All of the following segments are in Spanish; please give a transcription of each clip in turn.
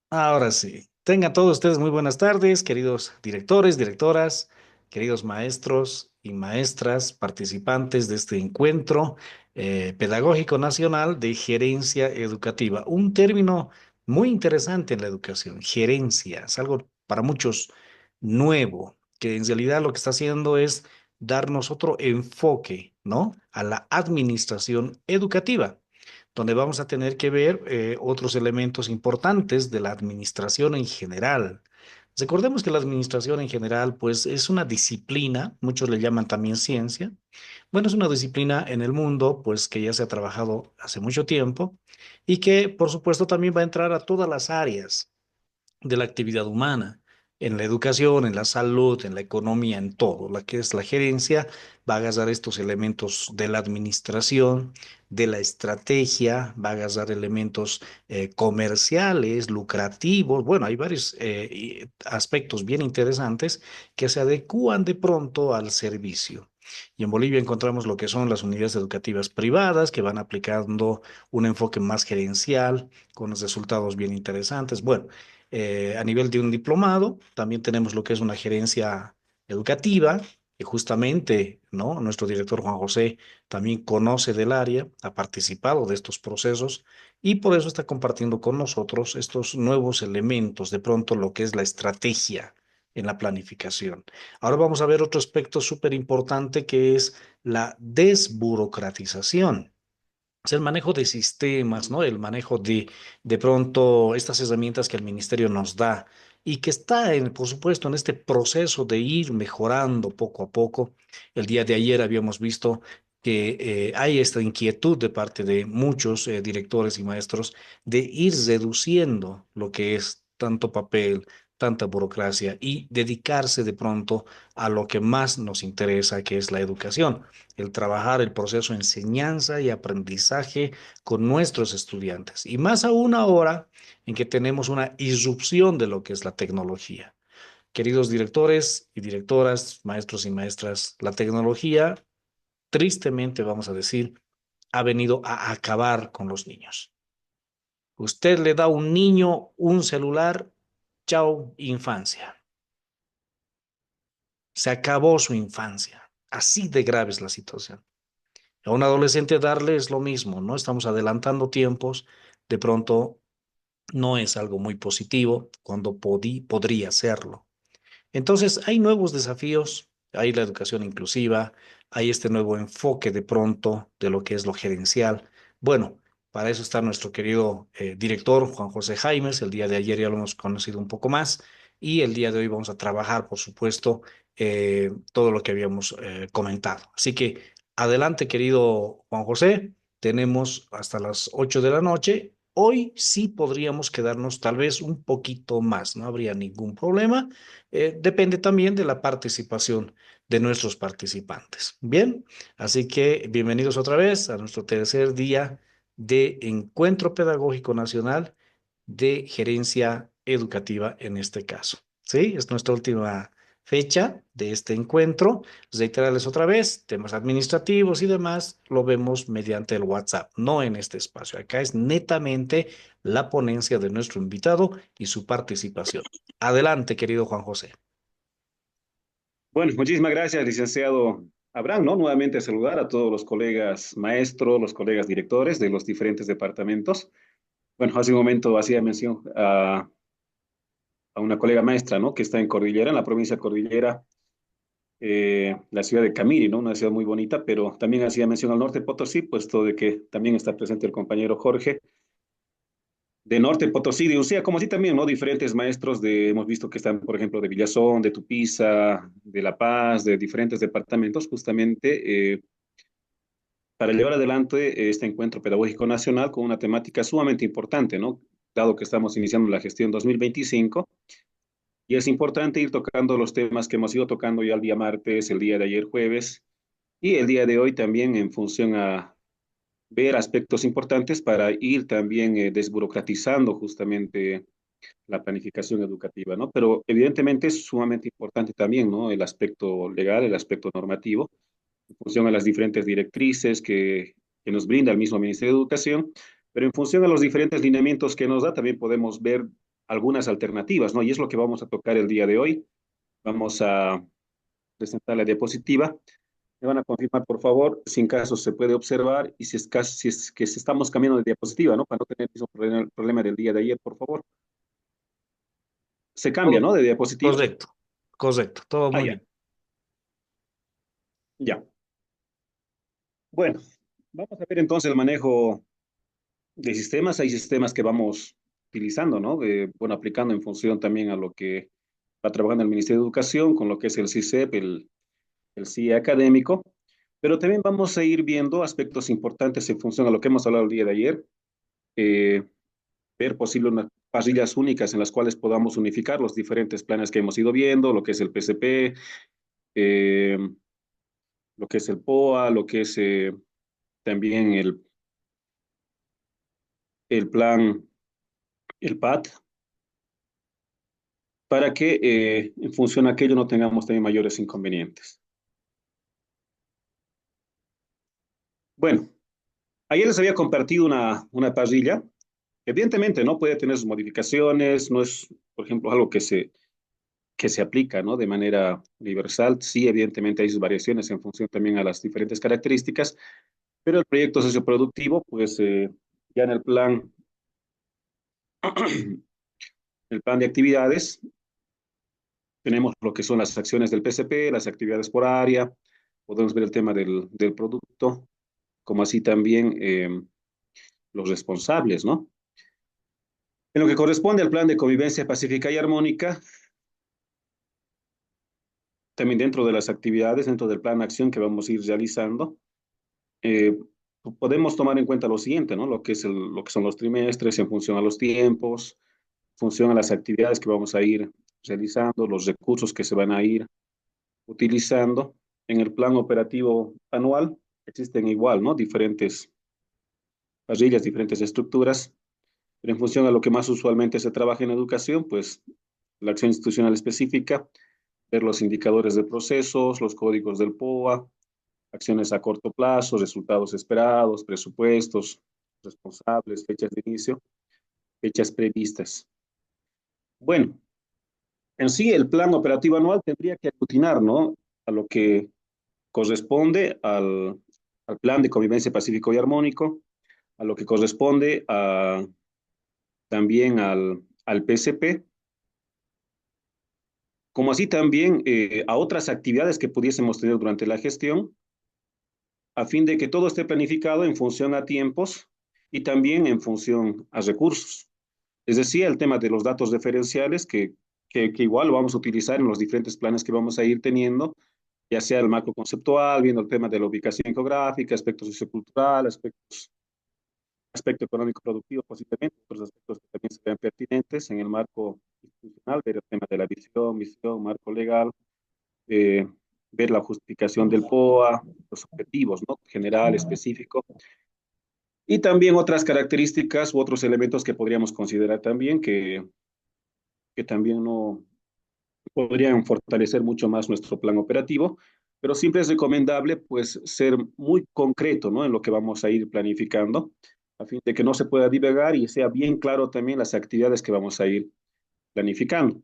Ahora sí. Tengan todos ustedes muy buenas tardes, queridos directores, directoras, queridos maestros y maestras, participantes de este encuentro pedagógico nacional de gerencia educativa. Un término muy interesante en la educación, gerencia. Es algo para muchos nuevo, que en realidad lo que está haciendo es darnos otro enfoque, ¿no? A la administración educativa, donde vamos a tener que ver otros elementos importantes de la administración en general. Recordemos que la administración en general, pues, es una disciplina, muchos le llaman también ciencia. Bueno, es una disciplina en el mundo, pues, que ya se ha trabajado hace mucho tiempo y que, por supuesto, también va a entrar a todas las áreas de la actividad humana, en la educación, en la salud, en la economía, en todo. La que es la gerencia va a agarrar estos elementos de la administración, de la estrategia, va a agarrar elementos comerciales, lucrativos. Bueno, hay varios aspectos bien interesantes que se adecúan de pronto al servicio. Y en Bolivia encontramos lo que son las unidades educativas privadas que van aplicando un enfoque más gerencial con los resultados bien interesantes. Bueno, a nivel de un diplomado, también tenemos lo que es una gerencia educativa, que justamente, ¿no? Nuestro director Juan José también conoce del área, ha participado de estos procesos y por eso está compartiendo con nosotros estos nuevos elementos, de pronto lo que es la estrategia en la planificación. Ahora vamos a ver otro aspecto súper importante que es la desburocratización. Es el manejo de sistemas, ¿no? El manejo de pronto estas herramientas que el ministerio nos da y que está, por supuesto, en este proceso de ir mejorando poco a poco. El día de ayer habíamos visto que hay esta inquietud de parte de muchos directores y maestros de ir reduciendo lo que es tanto papel, tanta burocracia y dedicarse de pronto a lo que más nos interesa, que es la educación, el trabajar el proceso de enseñanza y aprendizaje con nuestros estudiantes. Y más aún ahora en que tenemos una irrupción de lo que es la tecnología. Queridos directores y directoras, maestros y maestras, la tecnología, tristemente vamos a decir, ha venido a acabar con los niños. Usted le da a un niño un celular, chao, infancia. Se acabó su infancia. Así de grave es la situación. A un adolescente darle es lo mismo, ¿no? Estamos adelantando tiempos, de pronto no es algo muy positivo cuando podría serlo. Entonces, hay nuevos desafíos, hay la educación inclusiva, hay este nuevo enfoque de pronto de lo que es lo gerencial. Bueno, para eso está nuestro querido director Juan José Jaimes. El día de ayer ya lo hemos conocido un poco más y el día de hoy vamos a trabajar, por supuesto, todo lo que habíamos comentado. Así que adelante, querido Juan José. Tenemos hasta las 8 de la noche. Hoy sí podríamos quedarnos tal vez un poquito más, no habría ningún problema. Depende también de la participación de nuestros participantes. Bien, así que bienvenidos otra vez a nuestro tercer día de Encuentro Pedagógico Nacional de Gerencia Educativa en este caso. Sí, es nuestra última fecha de este encuentro. Reiterarles otra vez, temas administrativos y demás, lo vemos mediante el WhatsApp, no en este espacio. Acá es netamente la ponencia de nuestro invitado y su participación. Adelante, querido Juan José. Bueno, muchísimas gracias, licenciado Abraham, ¿no? Nuevamente saludar a todos los colegas maestros, los colegas directores de los diferentes departamentos. Bueno, hace un momento hacía mención a una colega maestra, ¿no? Que está en Cordillera, en la provincia de Cordillera, la ciudad de Camiri, ¿no? Una ciudad muy bonita, pero también hacía mención al norte de Potosí, puesto de que también está presente el compañero Jorge de Norte Potosí, de Usía, como así también, ¿no? Diferentes maestros hemos visto que están, por ejemplo, de Villazón, de Tupiza, de La Paz, de diferentes departamentos, justamente para llevar adelante este encuentro pedagógico nacional con una temática sumamente importante, ¿no? Dado que estamos iniciando la gestión 2025, y es importante ir tocando los temas que hemos ido tocando ya el día martes, el día de ayer jueves, y el día de hoy también en función a ver aspectos importantes para ir también desburocratizando justamente la planificación educativa, ¿no? Pero evidentemente es sumamente importante también, ¿no? El aspecto legal, el aspecto normativo, en función a las diferentes directrices que nos brinda el mismo Ministerio de Educación, pero en función a los diferentes lineamientos que nos da, también podemos ver algunas alternativas, ¿no? Y es lo que vamos a tocar el día de hoy. Vamos a presentar la diapositiva. Me van a confirmar, por favor, si en caso se puede observar y si es que si estamos cambiando de diapositiva, ¿no? Para no tener el mismo problema del día de ayer, por favor. Se cambia, Todo ¿no? De diapositiva. correcto, correcto, todo Ah, muy ya, bien. ya. Bueno, vamos a ver entonces el manejo de sistemas. Hay sistemas que vamos utilizando, ¿no? Bueno, aplicando en función también a lo que va trabajando el Ministerio de Educación, con lo que es el CICEP, el CIE académico, pero también vamos a ir viendo aspectos importantes en función a lo que hemos hablado el día de ayer, eh, ver posible unas parrillas únicas en las cuales podamos unificar los diferentes planes que hemos ido viendo, lo que es el PCP, eh, lo que es el POA, lo que es también el plan, el PAT, para que en función a aquello no tengamos también mayores inconvenientes. Bueno, ayer les había compartido una parrilla. Evidentemente, ¿no? Puede tener sus modificaciones, no es, por ejemplo, algo que se aplica, ¿no? De manera universal. Sí, evidentemente hay sus variaciones en función también a las diferentes características, pero el proyecto socioproductivo, pues ya en el plan de actividades, tenemos lo que son las acciones del PCP, las actividades por área, podemos ver el tema del producto, como así también los responsables, ¿no? En lo que corresponde al plan de convivencia pacífica y armónica, también dentro de las actividades, dentro del plan de acción que vamos a ir realizando, eh, podemos tomar en cuenta lo siguiente, ¿no? Lo que es lo que son los trimestres en función a los tiempos, en función a las actividades que vamos a ir realizando, los recursos que se van a ir utilizando. En el plan operativo anual existen igual, ¿no? Diferentes parrillas, diferentes estructuras, pero en función a lo que más usualmente se trabaja en educación, pues la acción institucional específica, ver los indicadores de procesos, los códigos del POA, acciones a corto plazo, resultados esperados, presupuestos, responsables, fechas de inicio, fechas previstas. Bueno, en sí el plan operativo anual tendría que aglutinar, ¿no? A lo que corresponde al plan de convivencia pacífico y armónico, a lo que corresponde también al PCP, como así también a otras actividades que pudiésemos tener durante la gestión, a fin de que todo esté planificado en función a tiempos y también en función a recursos. Les decía el tema de los datos referenciales que igual lo vamos a utilizar en los diferentes planes que vamos a ir teniendo, ya sea el marco conceptual, viendo el tema de la ubicación geográfica, aspectos sociocultural, aspecto económico productivo, posiblemente, otros aspectos que también sean pertinentes en el marco institucional, ver el tema de la visión, misión, marco legal, eh, ver la justificación del POA, los objetivos, ¿no? General, específico, y también otras características u otros elementos que podríamos considerar también que también no podrían fortalecer mucho más nuestro plan operativo, pero siempre es recomendable pues ser muy concreto, ¿no? En lo que vamos a ir planificando, a fin de que no se pueda divagar y sea bien claro también las actividades que vamos a ir planificando.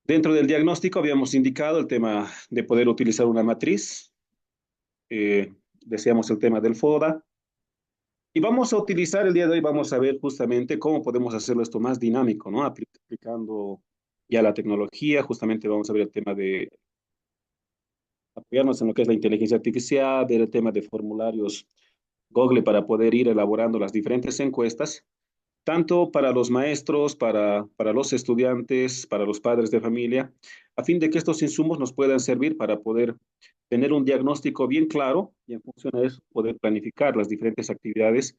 Dentro del diagnóstico habíamos indicado el tema de poder utilizar una matriz, decíamos el tema del FODA, y vamos a utilizar el día de hoy, vamos a ver justamente cómo podemos hacerlo esto más dinámico, ¿no? Aplicando ya la tecnología, justamente vamos a ver el tema de apoyarnos en lo que es la inteligencia artificial, ver el tema de formularios Google para poder ir elaborando las diferentes encuestas, tanto para los maestros, para los estudiantes, para los padres de familia, a fin de que estos insumos nos puedan servir para poder tener un diagnóstico bien claro y en función a eso poder planificar las diferentes actividades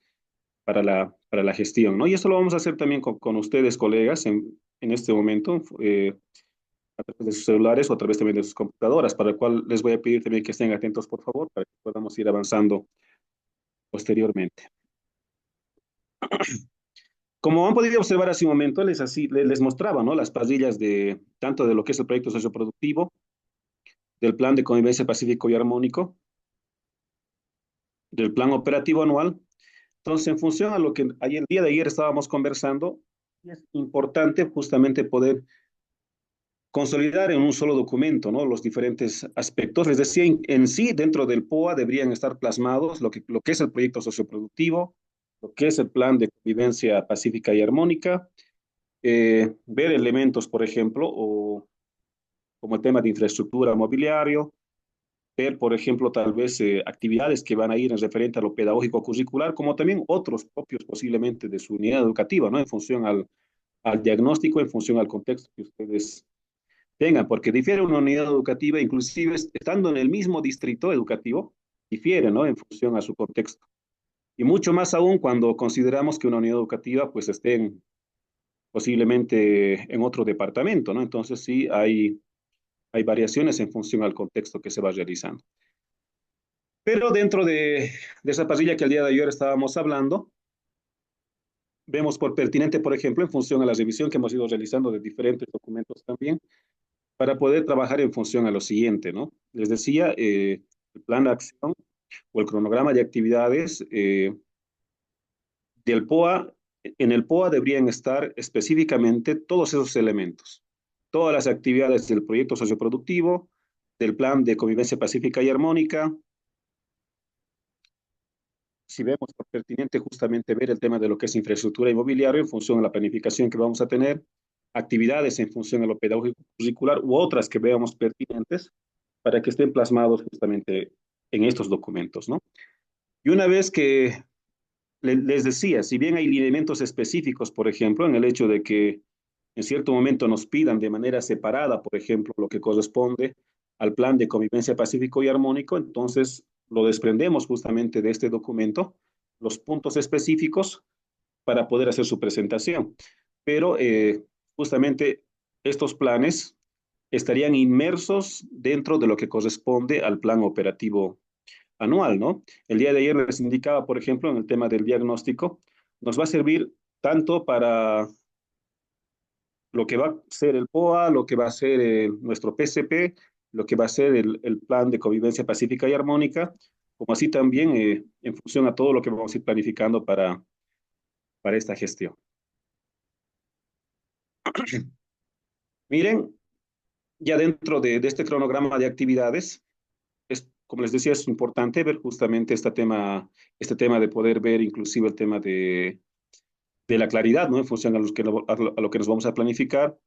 para la gestión, ¿no? Y esto lo vamos a hacer también con ustedes, colegas, en este momento, a través de sus celulares o a través también de sus computadoras, para el cual les voy a pedir también que estén atentos, por favor, para que podamos ir avanzando posteriormente. Como han podido observar hace un momento, les mostraba, ¿no? Las parrillas de tanto de lo que es el proyecto socioproductivo, del plan de convivencia pacífico y armónico, del plan operativo anual. Entonces, en función a lo que ayer, el día de ayer estábamos conversando, Y es importante justamente poder consolidar en un solo documento, ¿no? Los diferentes aspectos. Les decía, en sí, dentro del POA deberían estar plasmados lo que es el proyecto socioproductivo, lo que es el plan de convivencia pacífica y armónica, ver elementos, por ejemplo, o como el tema de infraestructura, mobiliario, ver, por ejemplo, tal vez actividades que van a ir en referente a lo pedagógico curricular, como también otros propios posiblemente de su unidad educativa, ¿no? En función al diagnóstico, en función al contexto que ustedes tengan, porque difiere una unidad educativa, inclusive estando en el mismo distrito educativo, difiere, ¿no? En función a su contexto. Y mucho más aún cuando consideramos que una unidad educativa pues esté posiblemente en otro departamento, ¿no? Entonces sí hay variaciones en función al contexto que se va realizando. Pero dentro de esa parrilla que el día de ayer estábamos hablando, vemos por pertinente, por ejemplo, en función a la revisión que hemos ido realizando de diferentes documentos también, para poder trabajar en función a lo siguiente, ¿no? Les decía, el plan de acción o el cronograma de actividades del POA, en el POA deberían estar específicamente todos esos elementos, todas las actividades del proyecto socioproductivo, del plan de convivencia pacífica y armónica. Si vemos por pertinente justamente ver el tema de lo que es infraestructura inmobiliaria en función a la planificación que vamos a tener, actividades en función a lo pedagógico curricular u otras que veamos pertinentes para que estén plasmados justamente en estos documentos, ¿no? Y una vez que les decía, si bien hay lineamientos específicos, por ejemplo, en el hecho de que en cierto momento nos pidan de manera separada, por ejemplo, lo que corresponde al plan de convivencia pacífico y armónico, entonces lo desprendemos justamente de este documento, los puntos específicos para poder hacer su presentación. Pero justamente estos planes estarían inmersos dentro de lo que corresponde al plan operativo anual, ¿no? El día de ayer les indicaba, por ejemplo, en el tema del diagnóstico, nos va a servir tanto para lo que va a ser el POA, lo que va a ser nuestro PCP, lo que va a ser el plan de convivencia pacífica y armónica, como así también en función a todo lo que vamos a ir planificando para esta gestión. Miren, ya dentro de este cronograma de actividades, como les decía, es importante ver justamente este tema de poder ver inclusive el tema de la claridad, ¿no? En función a lo que nos vamos a planificar,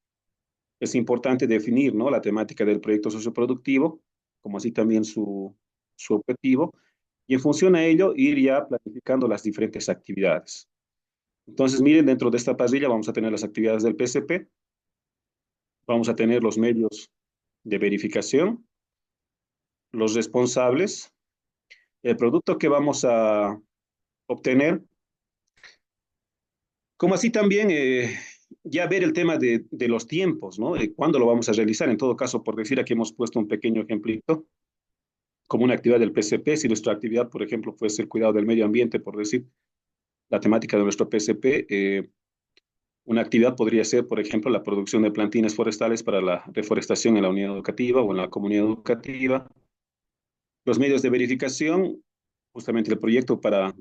es importante definir, ¿no? La temática del proyecto socioproductivo, como así también su objetivo, y en función a ello ir ya planificando las diferentes actividades. Entonces, miren, dentro de esta parrilla vamos a tener las actividades del PCP, vamos a tener los medios de verificación, los responsables, el producto que vamos a obtener, como así también ya ver el tema de los tiempos, ¿no? ¿Cuándo lo vamos a realizar? En todo caso, por decir, aquí hemos puesto un pequeño ejemplito, como una actividad del PCP, si nuestra actividad, por ejemplo, fuese el cuidado del medio ambiente, por decir, la temática de nuestro PCP, una actividad podría ser, por ejemplo, la producción de plantines forestales para la reforestación en la unidad educativa o en la comunidad educativa, los medios de verificación, justamente el proyecto para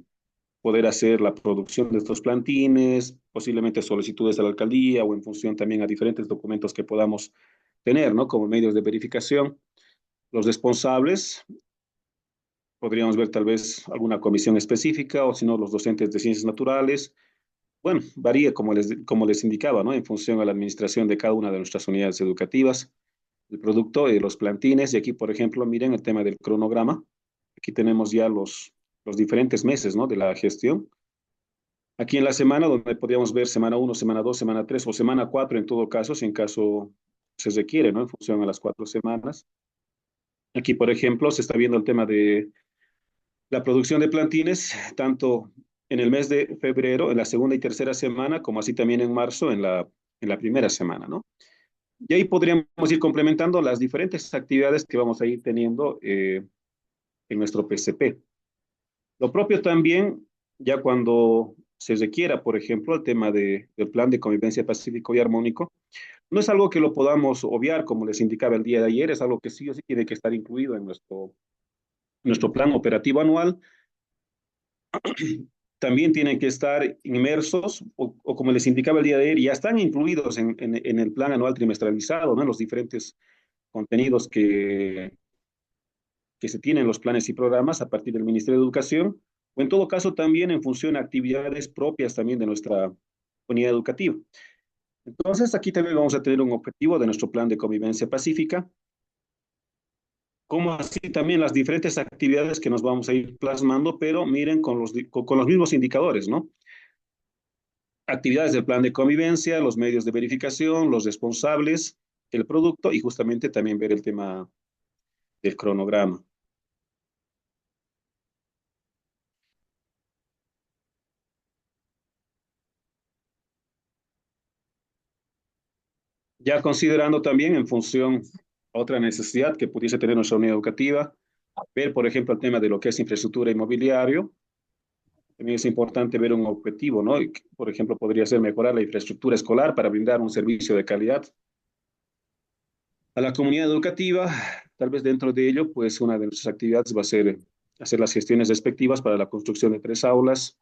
poder hacer la producción de estos plantines, posiblemente solicitudes a la alcaldía o en función también a diferentes documentos que podamos tener, ¿no? Como medios de verificación. Los responsables, podríamos ver tal vez alguna comisión específica o si no, los docentes de ciencias naturales. Bueno, varía como les indicaba, ¿no? En función a la administración de cada una de nuestras unidades educativas, el producto, los plantines, y aquí, por ejemplo, miren el tema del cronograma. Aquí tenemos ya los diferentes meses, ¿no? De la gestión. Aquí en la semana, donde podríamos ver semana uno, semana 2, semana 3 o semana 4 en todo caso, si en caso se requiere, ¿no? En función a las 4 semanas. Aquí, por ejemplo, se está viendo el tema de la producción de plantines, tanto en el mes de febrero, en la segunda y tercera semana, como así también en marzo, en la primera semana, ¿no? Y ahí podríamos ir complementando las diferentes actividades que vamos a ir teniendo en nuestro PCP. Lo propio también, ya cuando se requiera, por ejemplo, el tema del plan de convivencia pacífico y armónico, no es algo que lo podamos obviar, como les indicaba el día de ayer, es algo que sí o sí tiene que estar incluido en nuestro plan operativo anual también tienen que estar inmersos, o como les indicaba el día de ayer, ya están incluidos en el plan anual trimestralizado, ¿no? Los diferentes contenidos que se tienen en los planes y programas a partir del Ministerio de Educación, o en todo caso también en función a actividades propias también de nuestra unidad educativa. Entonces, aquí también vamos a tener un objetivo de nuestro plan de convivencia pacífica, como así también las diferentes actividades que nos vamos a ir plasmando, pero miren con los mismos indicadores, ¿no? Actividades del plan de convivencia, los medios de verificación, los responsables, el producto y justamente también ver el tema del cronograma. Ya considerando también en función a otra necesidad que pudiese tener nuestra unidad educativa, ver, por ejemplo, el tema de lo que es infraestructura inmobiliario. También es importante ver un objetivo, ¿no? Por ejemplo, podría ser mejorar la infraestructura escolar para brindar un servicio de calidad a la comunidad educativa. Tal vez dentro de ello, pues una de nuestras actividades va a ser hacer las gestiones respectivas para la construcción de 3 aulas,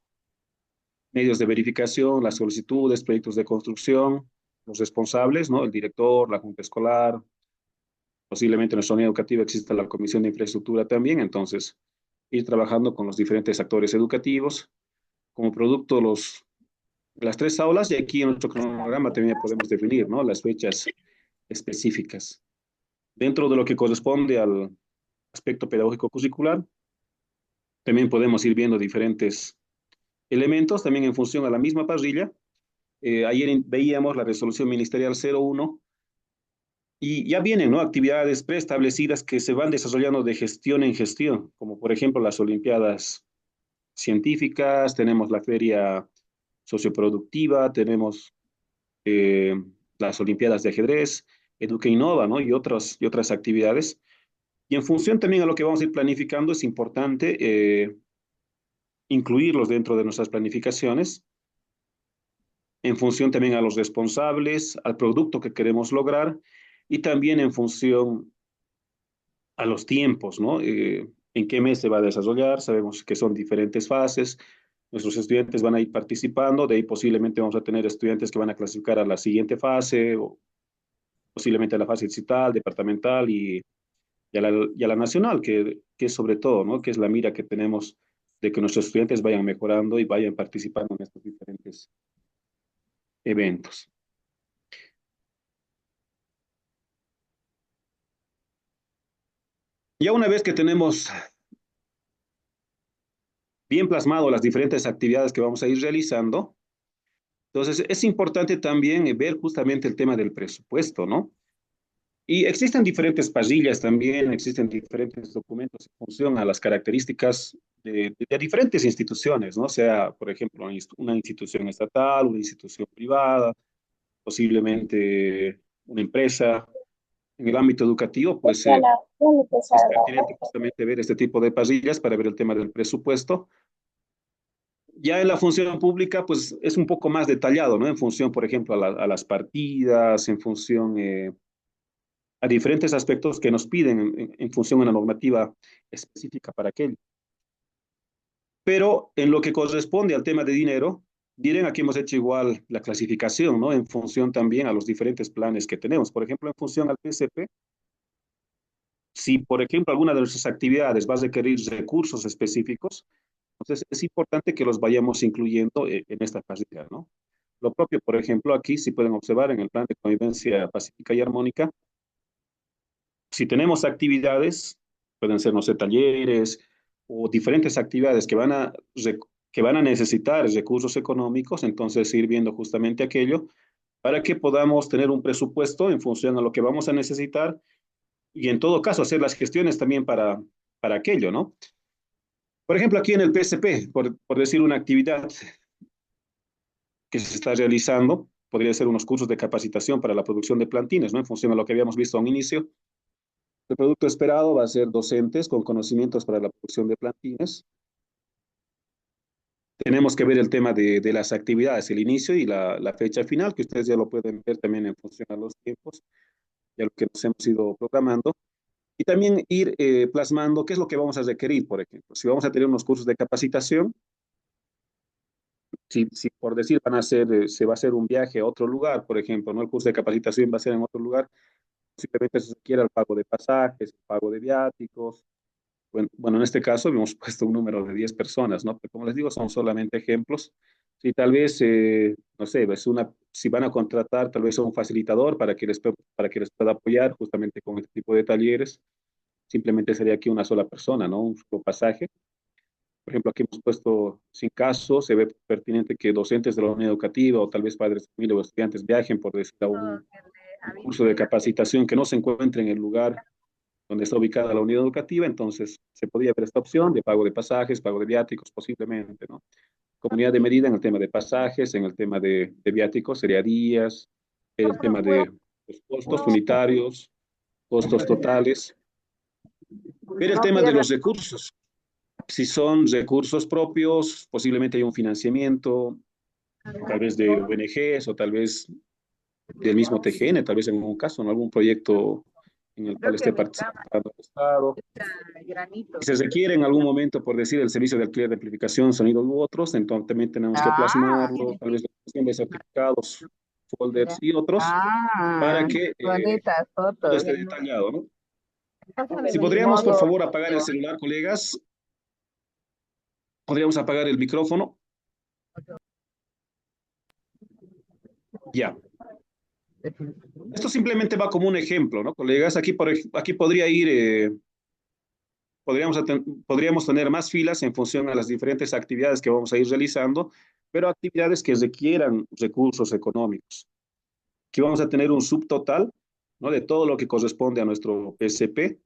medios de verificación, las solicitudes, proyectos de construcción, los responsables, ¿no? El director, la junta escolar, posiblemente en nuestra unidad educativa exista la comisión de infraestructura también, entonces ir trabajando con los diferentes actores educativos, como producto las 3 aulas, y aquí en nuestro cronograma también podemos definir, ¿no? Las fechas específicas. Dentro de lo que corresponde al aspecto pedagógico curricular, también podemos ir viendo diferentes elementos, también en función a la misma parrilla. Ayer veíamos la resolución ministerial 01 y ya vienen, ¿no? Actividades preestablecidas que se van desarrollando de gestión en gestión, como por ejemplo las Olimpiadas científicas, tenemos la feria socioproductiva, tenemos eh, las Olimpiadas de ajedrez, Educa Innova, ¿no? Y otras actividades. Y en función también a lo que vamos a ir planificando, es importante incluirlos dentro de nuestras planificaciones, en función también a los responsables, al producto que queremos lograr y también en función a los tiempos, ¿no? En qué mes se va a desarrollar, sabemos que son diferentes fases, nuestros estudiantes van a ir participando, de ahí posiblemente vamos a tener estudiantes que van a clasificar a la siguiente fase, o posiblemente a la fase distrital, departamental y a la nacional, que es sobre todo, ¿no? Que es la mira que tenemos de que nuestros estudiantes vayan mejorando y vayan participando en estos diferentes eventos. Ya una vez que tenemos bien plasmado las diferentes actividades que vamos a ir realizando, entonces es importante también ver justamente el tema del presupuesto, ¿no? Y existen diferentes parrillas también, existen diferentes documentos en función a las características de diferentes instituciones, ¿no? Sea, por ejemplo, una institución estatal, una institución privada, posiblemente una empresa. En el ámbito educativo, pues es pertinente justamente ver este tipo de parrillas para ver el tema del presupuesto. Ya en la función pública, pues es un poco más detallado, ¿no? En función, por ejemplo, a las partidas, en función a diferentes aspectos que nos piden en función a una normativa específica para aquello. Pero en lo que corresponde al tema de dinero, miren, aquí hemos hecho igual la clasificación, ¿no? En función también a los diferentes planes que tenemos. Por ejemplo, en función al PCP, si, por ejemplo, alguna de nuestras actividades va a requerir recursos específicos, entonces es importante que los vayamos incluyendo en esta casilla, ¿no? Lo propio, por ejemplo, aquí, si pueden observar en el plan de convivencia pacífica y armónica, si tenemos actividades, pueden ser, no sé, talleres o diferentes actividades que van a necesitar recursos económicos, entonces ir viendo justamente aquello para que podamos tener un presupuesto en función a lo que vamos a necesitar y en todo caso hacer las gestiones también para aquello, ¿no? Por ejemplo, aquí en el PSP, por decir una actividad que se está realizando, podría ser unos cursos de capacitación para la producción de plantines, ¿no? En función a lo que habíamos visto a un inicio. El producto esperado va a ser docentes con conocimientos para la producción de plantines. Tenemos que ver el tema de las actividades, el inicio y la fecha final, que ustedes ya lo pueden ver también en función a los tiempos, ya lo que nos hemos ido programando. Y también ir plasmando qué es lo que vamos a requerir, por ejemplo. Si vamos a tener unos cursos de capacitación, si por decir van a hacer, se va a hacer un viaje a otro lugar, por ejemplo, ¿no? El curso de capacitación va a ser en otro lugar, simplemente se requiere el pago de pasajes, el pago de viáticos. Bueno, en este caso hemos puesto un número de 10 personas, ¿no? Pero como les digo, son solamente ejemplos. Si tal vez, no sé, si van a contratar tal vez a un facilitador para que les pueda apoyar justamente con este tipo de talleres, simplemente sería aquí una sola persona, ¿no? Un solo pasaje. Por ejemplo, aquí hemos puesto, sin caso, se ve pertinente que docentes de la unidad educativa o tal vez padres de familia o estudiantes viajen por decir a un curso de capacitación que no se encuentre en el lugar donde está ubicada la unidad educativa, entonces se podría ver esta opción de pago de pasajes, pago de viáticos posiblemente, ¿no? Comunidad de medida en el tema de pasajes, en el tema de viáticos sería días, el tema de los costos unitarios, costos totales, ver el tema de los recursos. Si son recursos propios, posiblemente hay un financiamiento, tal vez de ONGs o tal vez del mismo TGN, tal vez en algún caso, en algún proyecto en el cual esté participando el Estado. Si se requiere en algún momento, por decir, el servicio de alquiler de amplificación, sonido u otros, entonces también tenemos que plasmarlo, tal vez la cuestión de certificados, folders y otros, para que todo esté detallado, ¿no? Si podríamos, por favor, apagar el celular, colegas, podríamos apagar el micrófono. Ya. Esto simplemente va como un ejemplo, ¿no, colegas? Aquí podría ir, podríamos tener más filas en función a las diferentes actividades que vamos a ir realizando, pero actividades que requieran recursos económicos. Aquí vamos a tener un subtotal, ¿no? De todo lo que corresponde a nuestro PCP,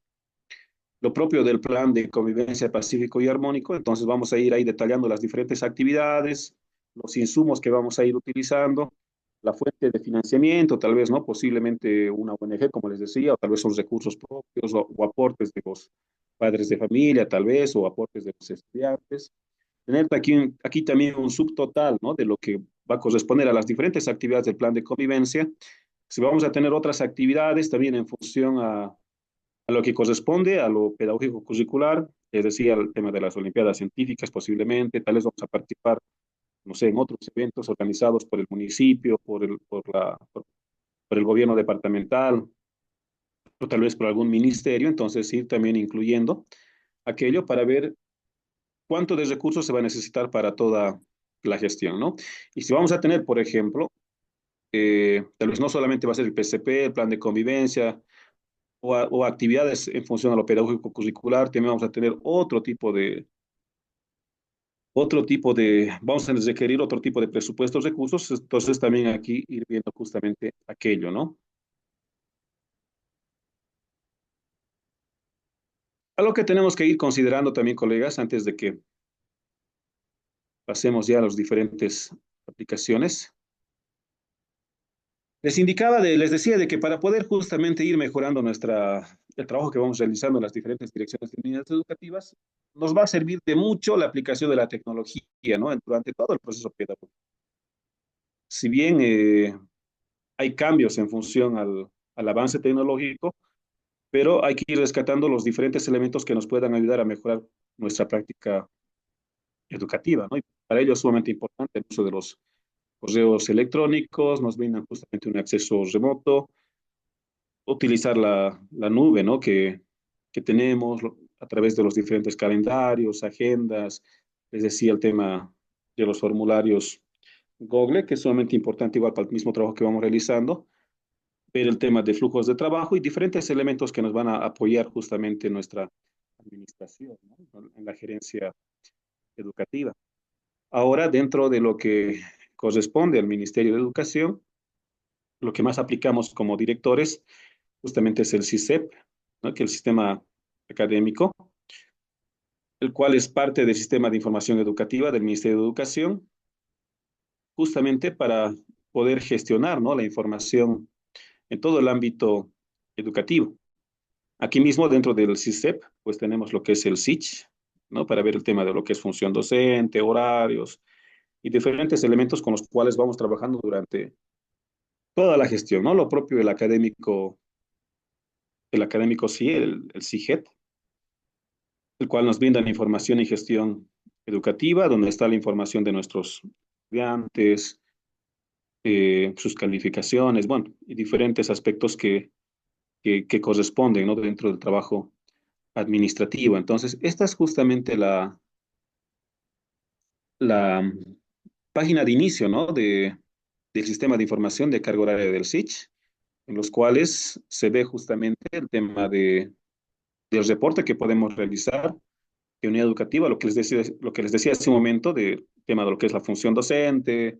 lo propio del plan de convivencia pacífico y armónico. Entonces vamos a ir ahí detallando las diferentes actividades, los insumos que vamos a ir utilizando, la fuente de financiamiento, tal vez, ¿no? Posiblemente una ONG, como les decía, o tal vez son recursos propios o aportes de los padres de familia, tal vez, o aportes de los estudiantes. Tener aquí también un subtotal, ¿no? De lo que va a corresponder a las diferentes actividades del plan de convivencia. Si vamos a tener otras actividades también en función a lo que corresponde a lo pedagógico curricular, es decir, al tema de las Olimpiadas Científicas posiblemente, tal vez vamos a participar, no sé, en otros eventos organizados por el municipio, por el gobierno departamental, o tal vez por algún ministerio, entonces ir también incluyendo aquello para ver cuánto de recursos se va a necesitar para toda la gestión, ¿no? Y si vamos a tener, por ejemplo, tal vez no solamente va a ser el PCP, el plan de convivencia, o actividades en función a lo pedagógico curricular, también vamos a tener vamos a requerir otro tipo de presupuestos, recursos, entonces también aquí ir viendo justamente aquello, ¿no? Algo que tenemos que ir considerando también, colegas, antes de que pasemos ya a las diferentes aplicaciones. Les decía de que para poder justamente ir mejorando el trabajo que vamos realizando en las diferentes direcciones de unidades educativas, nos va a servir de mucho la aplicación de la tecnología, ¿no? Durante todo el proceso pedagógico. Si bien hay cambios en función al avance tecnológico, pero hay que ir rescatando los diferentes elementos que nos puedan ayudar a mejorar nuestra práctica educativa, ¿no? Y para ello es sumamente importante el uso de los correos electrónicos, nos brindan justamente un acceso remoto, utilizar la nube, ¿no? Que tenemos a través de los diferentes calendarios, agendas, les decía el tema de los formularios Google, que es sumamente importante igual para el mismo trabajo que vamos realizando, ver el tema de flujos de trabajo y diferentes elementos que nos van a apoyar justamente en nuestra administración, ¿no? En la gerencia educativa. Ahora, dentro de lo que corresponde al Ministerio de Educación, lo que más aplicamos como directores justamente es el SISEP, ¿no? Que es el sistema académico, el cual es parte del sistema de información educativa del Ministerio de Educación, justamente para poder gestionar, ¿no? La información en todo el ámbito educativo. Aquí mismo, dentro del SISEP, pues tenemos lo que es el SICH, ¿no? Para ver el tema de lo que es función docente, horarios y diferentes elementos con los cuales vamos trabajando durante toda la gestión, ¿no? Lo propio el académico sí, el CIGET, el cual nos brinda la información y gestión educativa, donde está la información de nuestros estudiantes, sus calificaciones, bueno, y diferentes aspectos que corresponden, ¿no? Dentro del trabajo administrativo. Entonces, esta es justamente la página de inicio, ¿no? Del sistema de información de carga horaria del SICH, en los cuales se ve justamente el tema del reporte que podemos realizar de unidad educativa, lo que les decía hace un momento del tema de lo que es la función docente,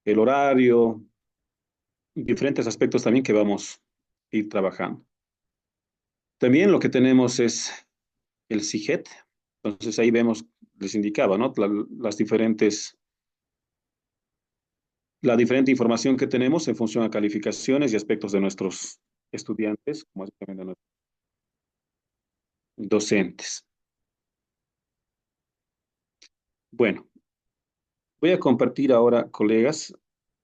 el horario, diferentes aspectos también que vamos a ir trabajando. También lo que tenemos es el CIGET. Entonces ahí vemos, les indicaba, ¿no? La diferente información que tenemos en función a calificaciones y aspectos de nuestros estudiantes, como así también de nuestros docentes. Bueno, voy a compartir ahora, colegas,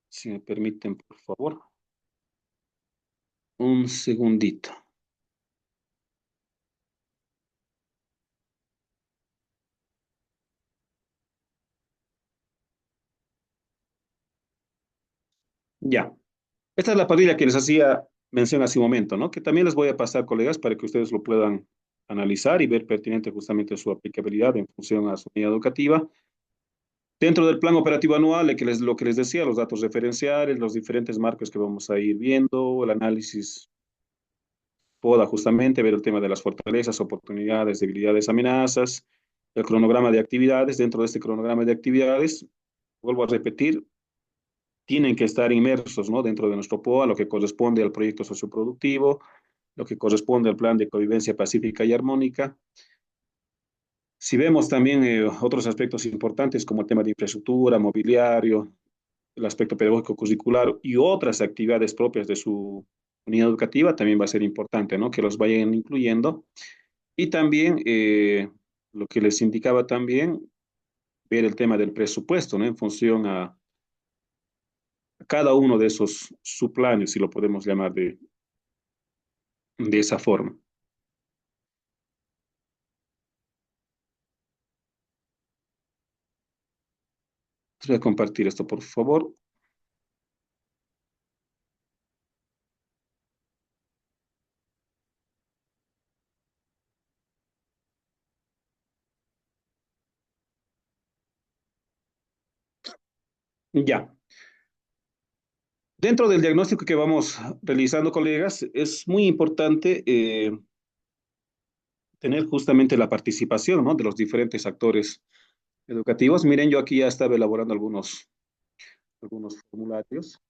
si me permiten, por favor, un segundito. Ya. Esta es la parrilla que les hacía mención hace un momento, ¿no? Que también les voy a pasar, colegas, para que ustedes lo puedan analizar y ver pertinente justamente su aplicabilidad en función a su unidad educativa. Dentro del plan operativo anual, lo que les decía, los datos referenciales, los diferentes marcos que vamos a ir viendo, el análisis PODA justamente, ver el tema de las fortalezas, oportunidades, debilidades, amenazas, el cronograma de actividades. Dentro de este cronograma de actividades, vuelvo a repetir, tienen que estar inmersos, ¿no? Dentro de nuestro POA, lo que corresponde al proyecto socioproductivo, lo que corresponde al plan de convivencia pacífica y armónica. Si vemos también otros aspectos importantes como el tema de infraestructura, mobiliario, el aspecto pedagógico curricular y otras actividades propias de su unidad educativa, también va a ser importante, ¿no? Que los vayan incluyendo. Y también lo que les indicaba también, ver el tema del presupuesto, ¿no? En función a cada uno de esos subplanes, si lo podemos llamar de esa forma. Voy a compartir esto, por favor. Ya. Dentro del diagnóstico que vamos realizando, colegas, es muy importante tener justamente la participación, ¿no? De los diferentes actores educativos. Miren, yo aquí ya estaba elaborando algunos formularios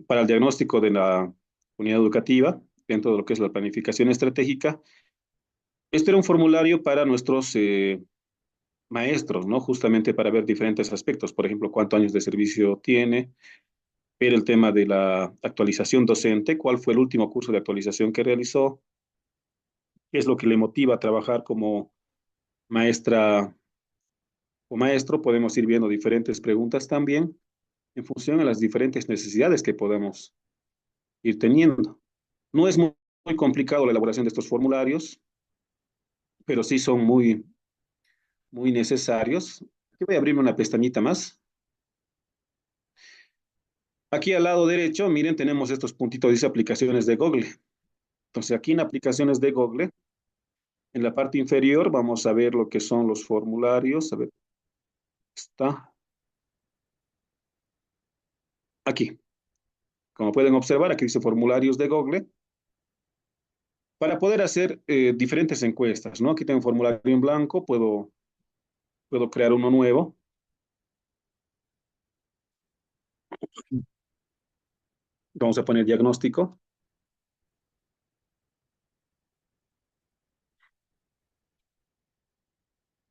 para el diagnóstico de la unidad educativa dentro de lo que es la planificación estratégica. Este era un formulario para nuestros maestros, ¿no? Justamente para ver diferentes aspectos, por ejemplo, cuántos años de servicio tiene, ver el tema de la actualización docente, cuál fue el último curso de actualización que realizó, qué es lo que le motiva a trabajar como maestra o maestro. Podemos ir viendo diferentes preguntas también en función a las diferentes necesidades que podemos ir teniendo. No es muy complicado la elaboración de estos formularios, pero sí son muy necesarios. Aquí voy a abrirme una pestañita más. Aquí al lado derecho, miren, tenemos estos puntitos, dice aplicaciones de Google. Entonces, aquí en aplicaciones de Google, en la parte inferior, vamos a ver lo que son los formularios. A ver, está aquí. Como pueden observar, aquí dice formularios de Google para poder hacer diferentes encuestas, ¿no? Aquí tengo un formulario en blanco, puedo crear uno nuevo. Vamos a poner diagnóstico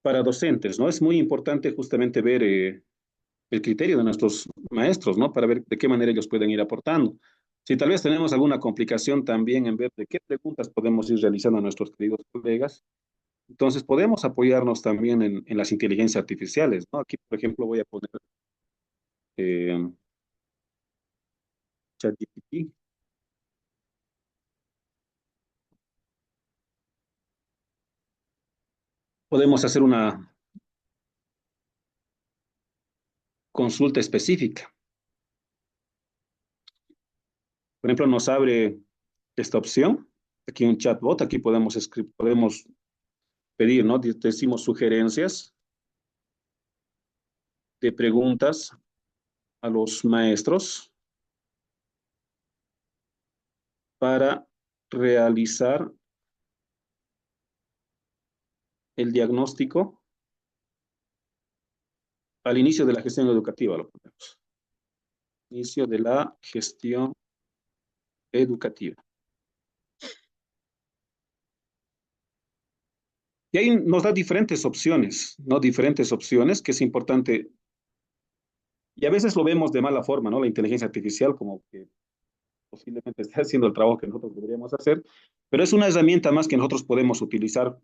para docentes, ¿no? Es muy importante justamente ver el criterio de nuestros maestros, ¿no? Para ver de qué manera ellos pueden ir aportando. Si tal vez tenemos alguna complicación también en ver de qué preguntas podemos ir realizando a nuestros queridos colegas, entonces podemos apoyarnos también en las inteligencias artificiales, ¿no? Aquí, por ejemplo, voy a poner eh, ChatGPT. Podemos hacer una consulta específica. Por ejemplo, nos abre esta opción. Aquí un chatbot, aquí podemos pedir, ¿no? Decimos sugerencias de preguntas a los maestros para realizar el diagnóstico al inicio de la gestión educativa, lo ponemos. Inicio de la gestión educativa. Y ahí nos da diferentes opciones, ¿no? Diferentes opciones que es importante. Y a veces lo vemos de mala forma, ¿no? La inteligencia artificial como que posiblemente esté haciendo el trabajo que nosotros deberíamos hacer, pero es una herramienta más que nosotros podemos utilizar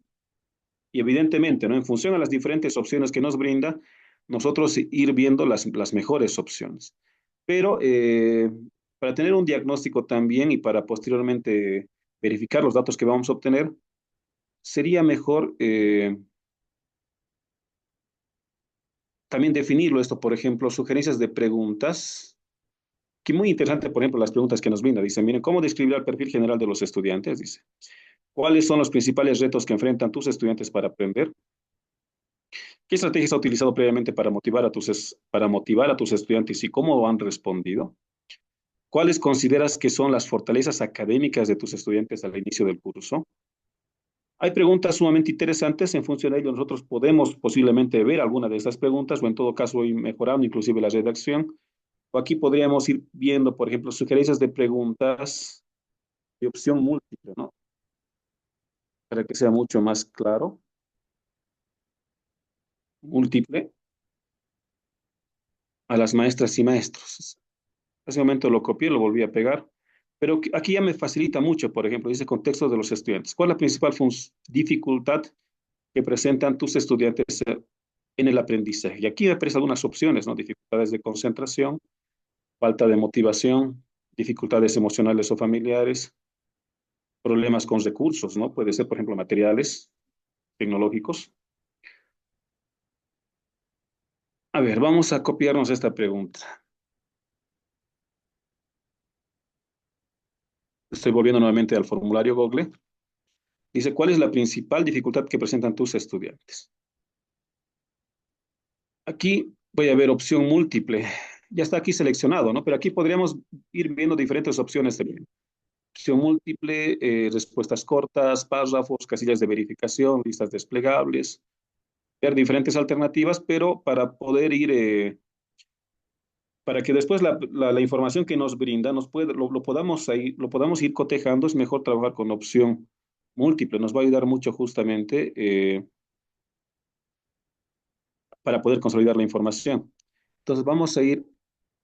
y evidentemente, ¿no? En función a las diferentes opciones que nos brinda, nosotros ir viendo las mejores opciones. Pero para tener un diagnóstico también y para posteriormente verificar los datos que vamos a obtener, sería mejor también definirlo esto, por ejemplo, sugerencias de preguntas, que muy interesante, por ejemplo, las preguntas que nos brinda. Dice, miren, ¿cómo describir el perfil general de los estudiantes? Dice, ¿cuáles son los principales retos que enfrentan tus estudiantes para aprender? ¿Qué estrategias ha utilizado previamente para motivar a tus estudiantes y cómo han respondido? ¿Cuáles consideras que son las fortalezas académicas de tus estudiantes al inicio del curso? Hay preguntas sumamente interesantes. En función de ello, nosotros podemos posiblemente ver alguna de estas preguntas o en todo caso ir mejorando inclusive la redacción. O aquí podríamos ir viendo, por ejemplo, sugerencias de preguntas de opción múltiple, ¿no? Para que sea mucho más claro. Múltiple a las maestras y maestros. Hace un momento lo copié, lo volví a pegar. Pero aquí ya me facilita mucho, por ejemplo, dice contexto de los estudiantes. ¿Cuál es la principal dificultad que presentan tus estudiantes en el aprendizaje? Y aquí me aparecen algunas opciones, ¿no? Dificultades de concentración, falta de motivación, dificultades emocionales o familiares, problemas con recursos, ¿no? Puede ser, por ejemplo, materiales, tecnológicos. A ver, vamos a copiarnos esta pregunta. Estoy volviendo nuevamente al formulario Google. Dice, ¿cuál es la principal dificultad que presentan tus estudiantes? Aquí voy a ver opción múltiple. Ya está aquí seleccionado, ¿no? Pero aquí podríamos ir viendo diferentes opciones también. Opción múltiple, respuestas cortas, párrafos, casillas de verificación, listas desplegables, ver diferentes alternativas, pero para poder ir, para que después la información que nos brinda lo podamos ir cotejando, es mejor trabajar con opción múltiple. Nos va a ayudar mucho justamente para poder consolidar la información. Entonces vamos a ir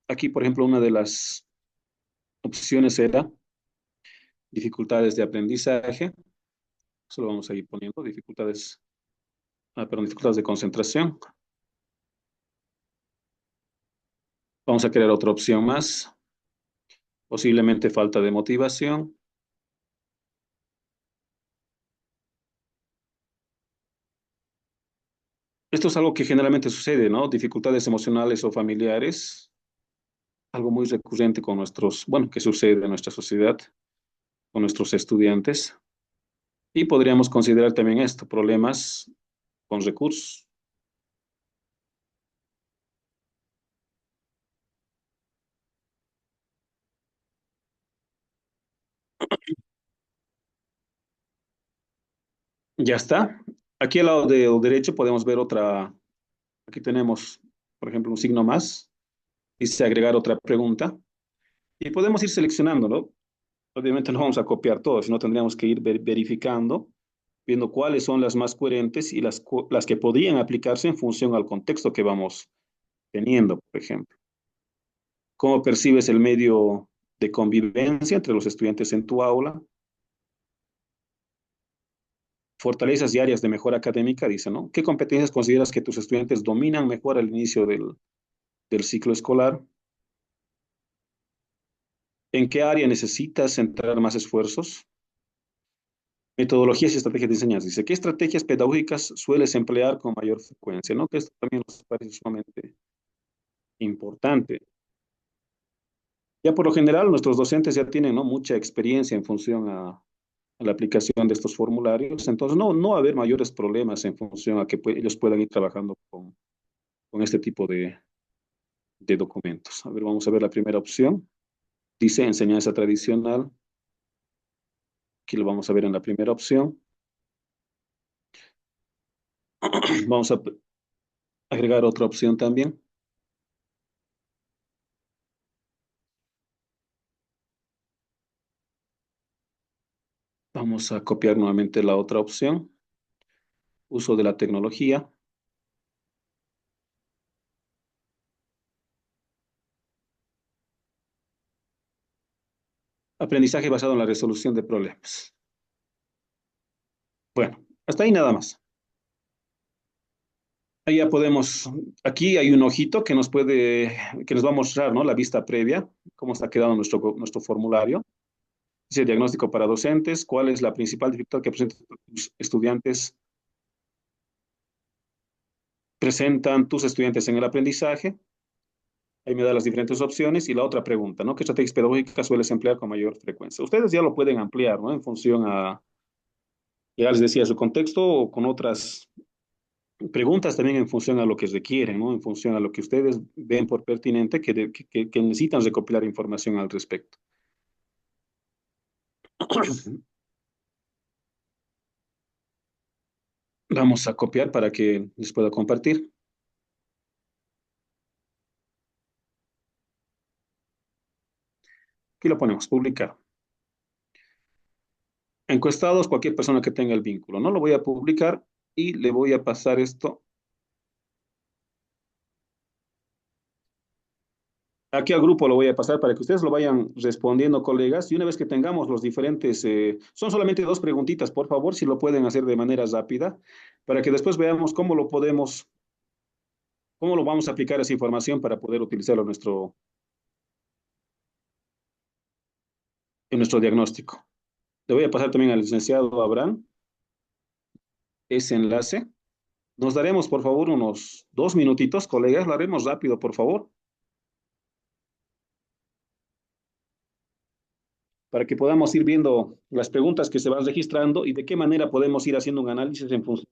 aquí, por ejemplo, una de las opciones era dificultades de aprendizaje. Eso lo vamos a ir poniendo, dificultades de concentración. Vamos a crear otra opción más, posiblemente falta de motivación. Esto es algo que generalmente sucede, ¿no? Dificultades emocionales o familiares, algo muy recurrente con bueno, que sucede en nuestra sociedad, con nuestros estudiantes. Y podríamos considerar también esto, problemas con recursos. Ya está. Aquí al lado del derecho podemos ver aquí tenemos, por ejemplo, un signo más, dice agregar otra pregunta, y podemos ir seleccionando, ¿no? Obviamente no vamos a copiar todo, sino tendríamos que ir verificando, viendo cuáles son las más coherentes y las que podrían aplicarse en función al contexto que vamos teniendo, por ejemplo. ¿Cómo percibes el medio de convivencia entre los estudiantes en tu aula? Fortalezas y áreas de mejora académica, dice, ¿no? ¿Qué competencias consideras que tus estudiantes dominan mejor al inicio del ciclo escolar? ¿En qué área necesitas centrar más esfuerzos? Metodologías y estrategias de enseñanza. Dice, ¿qué estrategias pedagógicas sueles emplear con mayor frecuencia? ¿No? Que esto también nos parece sumamente importante. Ya por lo general, nuestros docentes ya tienen, ¿no?, mucha experiencia en función a la aplicación de estos formularios, entonces no va a haber mayores problemas en función a que ellos puedan ir trabajando con este tipo de documentos. A ver, vamos a ver la primera opción. Dice enseñanza tradicional. Aquí lo vamos a ver en la primera opción. Vamos a agregar otra opción también. Vamos a copiar nuevamente la otra opción. Uso de la tecnología. Aprendizaje basado en la resolución de problemas. Bueno, hasta ahí nada más. Ahí ya podemos, aquí hay un ojito que nos va a mostrar, ¿no?, la vista previa, cómo está quedando nuestro formulario. Dice diagnóstico para docentes, cuál es la principal dificultad que presentan tus estudiantes, presentan tus estudiantes en el aprendizaje. Ahí me da las diferentes opciones y la otra pregunta, ¿no? ¿Qué estrategias pedagógicas sueles emplear con mayor frecuencia? Ustedes ya lo pueden ampliar, ¿no?, en función a, ya les decía, su contexto o con otras preguntas también en función a lo que requieren, ¿no? En función a lo que ustedes ven por pertinente que necesitan recopilar información al respecto. Vamos a copiar para que les pueda compartir. Aquí lo ponemos, publicar. Encuestados, cualquier persona que tenga el vínculo. No lo voy a publicar y le voy a pasar esto aquí al grupo, lo voy a pasar para que ustedes lo vayan respondiendo, colegas. Y una vez que tengamos los diferentes, son solamente dos preguntitas, por favor, si lo pueden hacer de manera rápida, para que después veamos cómo lo vamos a aplicar esa información para poder utilizarlo en nuestro diagnóstico. Le voy a pasar también al licenciado Abraham ese enlace. Nos daremos, por favor, unos 2 minutitos, colegas. Lo haremos rápido, por favor, para que podamos ir viendo las preguntas que se van registrando y de qué manera podemos ir haciendo un análisis en función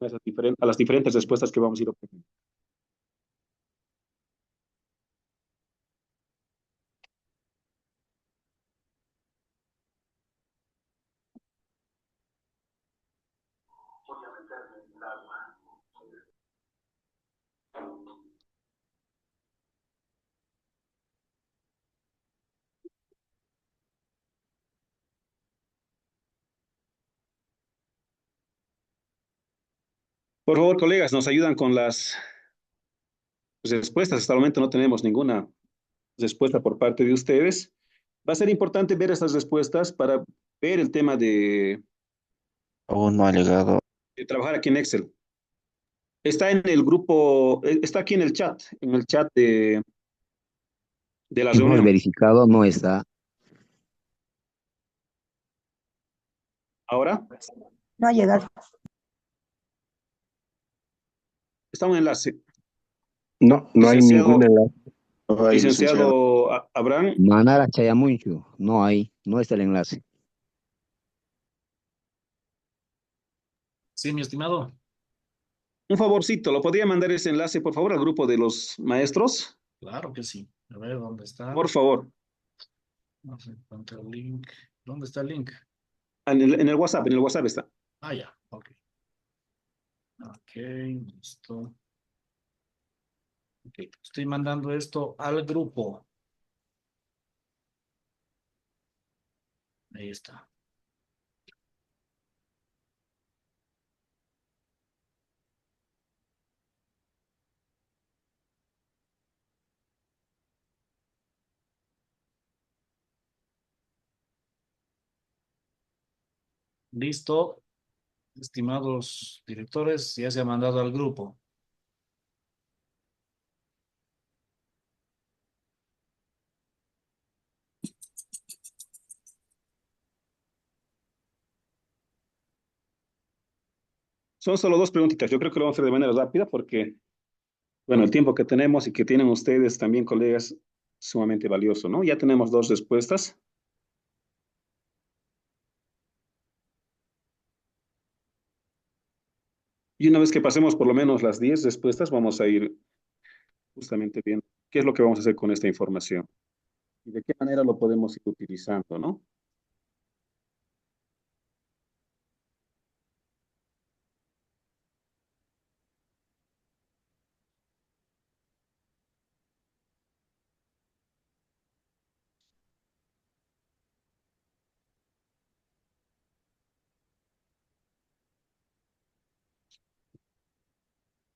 a las diferentes respuestas que vamos a ir obteniendo. Por favor, colegas, nos ayudan con las respuestas. Hasta el momento no tenemos ninguna respuesta por parte de ustedes. Va a ser importante ver estas respuestas para ver el tema Aún no ha llegado. de trabajar aquí en Excel. Está en el grupo, está aquí en el chat de la Hemos reunión. verificado, no está. Ahora No ha llegado. está un enlace. No hay ningún Licenciado, enlace. No hay, licenciado. licenciado Abraham, Manara Chayamucho, no hay, no está el enlace. Sí, mi estimado. un favorcito, ¿lo podría mandar ese enlace, por favor, al grupo de los maestros? Claro que sí. A ver, ¿dónde está? Por favor, No se encuentra el link. ¿Dónde está el link? en el WhatsApp está. Ah, ya. Ok. Ok, listo. Ok, estoy mandando esto al grupo. Ahí está. Listo. Estimados directores, ya se ha mandado al grupo. Son solo dos preguntitas. Yo creo que lo vamos a hacer de manera rápida porque Bueno, el tiempo que tenemos y que tienen ustedes también, colegas, sumamente valioso, ¿no? Ya tenemos dos respuestas. Y una vez que pasemos por lo menos las 10 respuestas, vamos a ir justamente viendo qué es lo que vamos a hacer con esta información y de qué manera lo podemos ir utilizando, ¿no?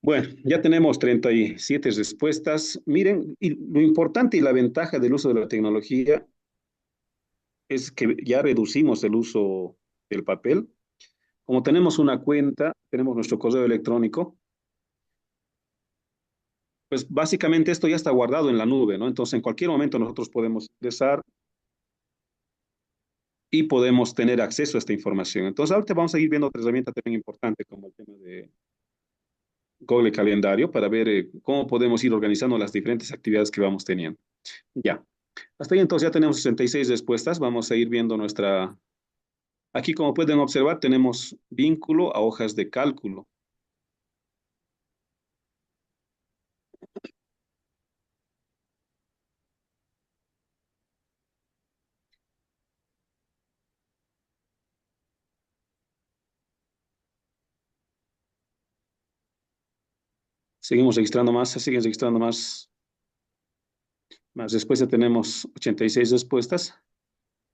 Bueno, ya tenemos 37 respuestas. Miren, y lo importante y la ventaja del uso de la tecnología es que ya reducimos el uso del papel. Como tenemos una cuenta, tenemos nuestro correo electrónico, pues básicamente esto ya está guardado en la nube, ¿no? Entonces, en cualquier momento nosotros podemos ingresar y podemos tener acceso a esta información. Entonces, ahorita vamos a ir viendo otra herramienta también importante como el tema de Google Calendario para ver cómo podemos ir organizando las diferentes actividades que vamos teniendo. Ya. Hasta ahí entonces ya tenemos 66 respuestas. Vamos a ir viendo nuestra... Aquí, como pueden observar, tenemos vínculo a hojas de cálculo. Seguimos registrando más, se siguen registrando más respuestas. Tenemos 86 respuestas.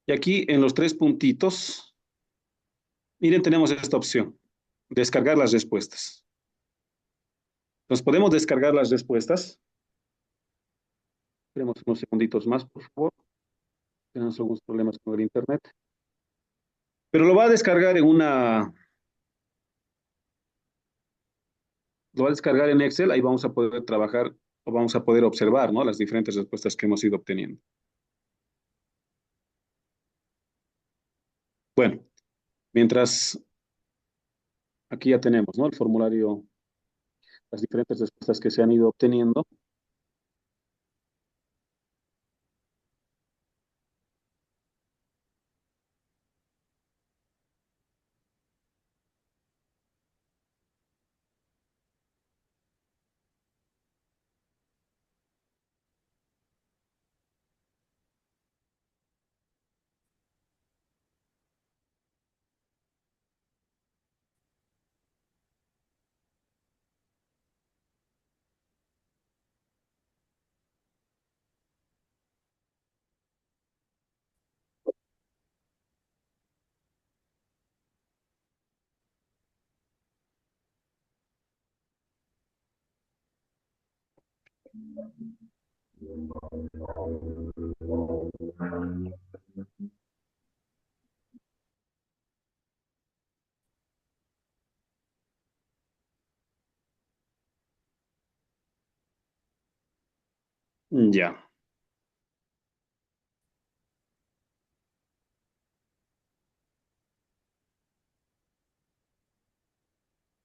Y aquí en los tres puntitos, miren, tenemos esta opción, descargar las respuestas. Entonces podemos descargar las respuestas. Tenemos unos segunditos más, por favor. Tenemos algunos problemas con el internet. Pero lo va a descargar lo va a descargar en Excel, ahí vamos a poder trabajar o vamos a poder observar, ¿no? Las diferentes respuestas que hemos ido obteniendo. Bueno, mientras aquí ya tenemos, ¿no? El formulario, las diferentes respuestas que se han ido obteniendo. Ya,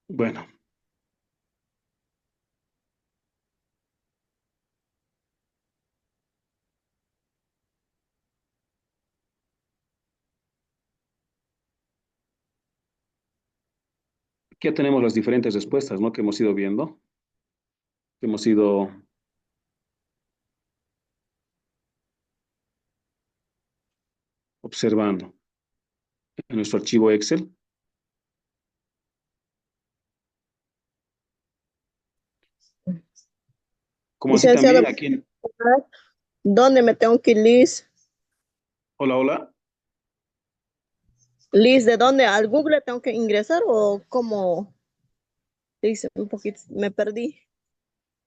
bueno, aquí ya tenemos las diferentes respuestas, ¿no? Que hemos ido viendo, que hemos ido observando en nuestro archivo Excel. Como así Licenciado, también aquí en... ¿dónde me tengo que ir, Liz? Hola, hola. Liz, ¿de dónde? ¿Al Google tengo que ingresar o cómo? Dice un poquito, me perdí.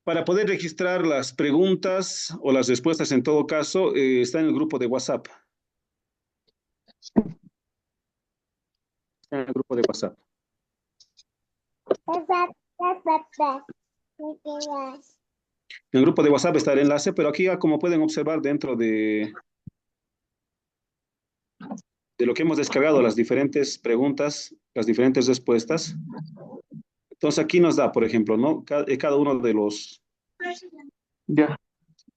Para poder registrar las preguntas o las respuestas en todo caso, está en el grupo de WhatsApp. Está en el grupo de WhatsApp. En el grupo de WhatsApp está el enlace, pero aquí, como pueden observar, dentro de lo que hemos descargado, las diferentes preguntas, las diferentes respuestas. Entonces aquí nos da, por ejemplo, ¿no? Cada uno de los Ya.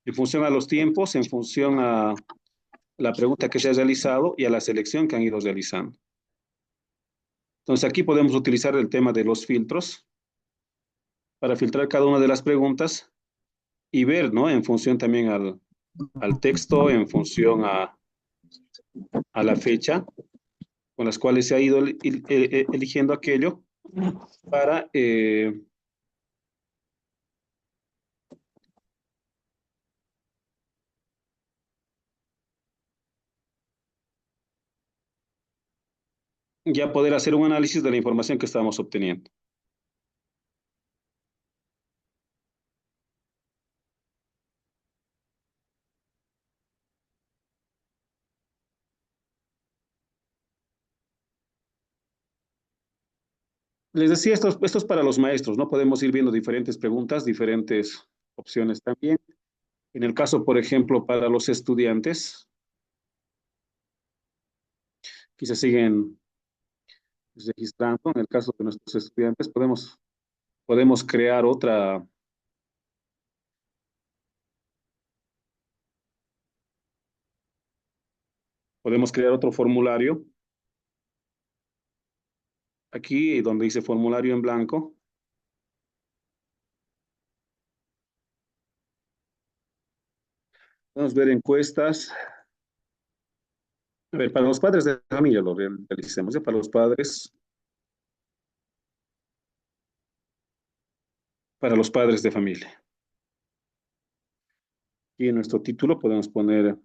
En función a los tiempos, en función a la pregunta que se ha realizado y a la selección que han ido realizando. Entonces aquí podemos utilizar el tema de los filtros para filtrar cada una de las preguntas y ver, ¿no? En función también al texto, en función a la fecha con las cuales se ha ido eligiendo aquello para ya poder hacer un análisis de la información que estamos obteniendo. Les decía, esto es para los maestros, ¿no? Podemos ir viendo diferentes preguntas, diferentes opciones también. En el caso, por ejemplo, para los estudiantes, que se siguen registrando, en el caso de nuestros estudiantes, podemos crear podemos crear otro formulario. Aquí donde dice formulario en blanco, vamos a ver encuestas. A ver, para los padres de familia lo realicemos, ¿eh? Para los padres de familia. Y en nuestro título podemos poner,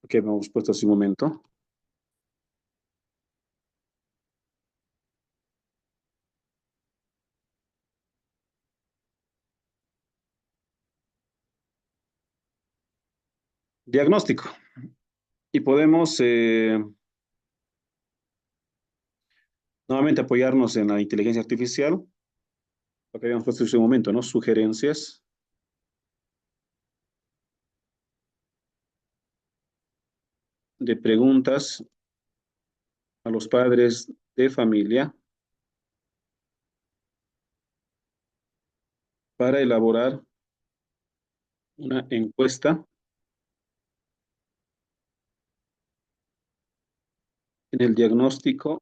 que hemos puesto hace un momento, diagnóstico. Y podemos nuevamente apoyarnos en la inteligencia artificial, lo que habíamos puesto hace un momento, ¿no? Sugerencias. De preguntas a los padres de familia para elaborar una encuesta en el diagnóstico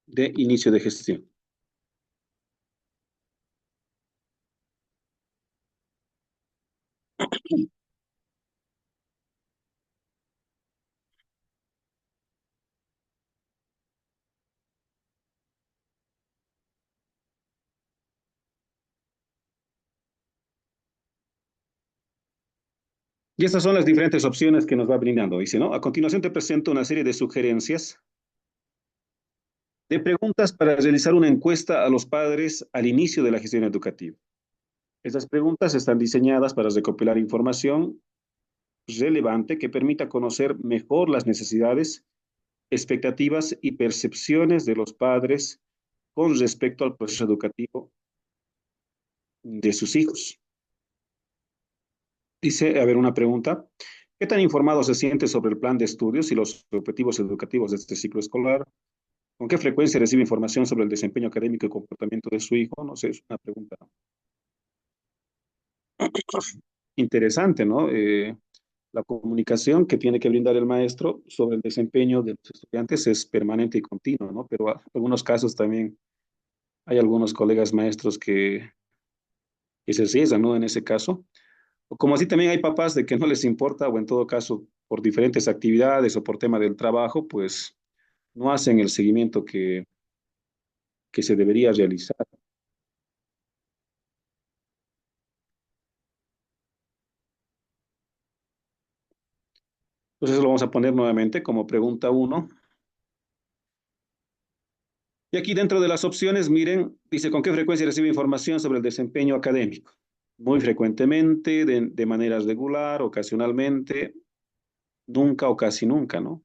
de inicio de gestión. Y estas son las diferentes opciones que nos va brindando. Dice, ¿no? A continuación te presento una serie de sugerencias de preguntas para realizar una encuesta a los padres al inicio de la gestión educativa. Estas preguntas están diseñadas para recopilar información relevante que permita conocer mejor las necesidades, expectativas y percepciones de los padres con respecto al proceso educativo de sus hijos. Dice, a ver, una pregunta. ¿Qué tan informado se siente sobre el plan de estudios y los objetivos educativos de este ciclo escolar? ¿Con qué frecuencia recibe información sobre el desempeño académico y comportamiento de su hijo? No sé, es una pregunta interesante, ¿no? La comunicación que tiene que brindar el maestro sobre el desempeño de los estudiantes es permanente y continua, ¿no? Pero en algunos casos también hay algunos colegas maestros que se riesgan, ¿no? En ese caso. O como así también hay papás de que no les importa, o en todo caso, por diferentes actividades o por tema del trabajo, pues no hacen el seguimiento que se debería realizar. Entonces lo vamos a poner nuevamente como pregunta uno. Y aquí dentro de las opciones, miren, dice, ¿con qué frecuencia recibe información sobre el desempeño académico? Muy frecuentemente, de manera regular, ocasionalmente, nunca o casi nunca, ¿no?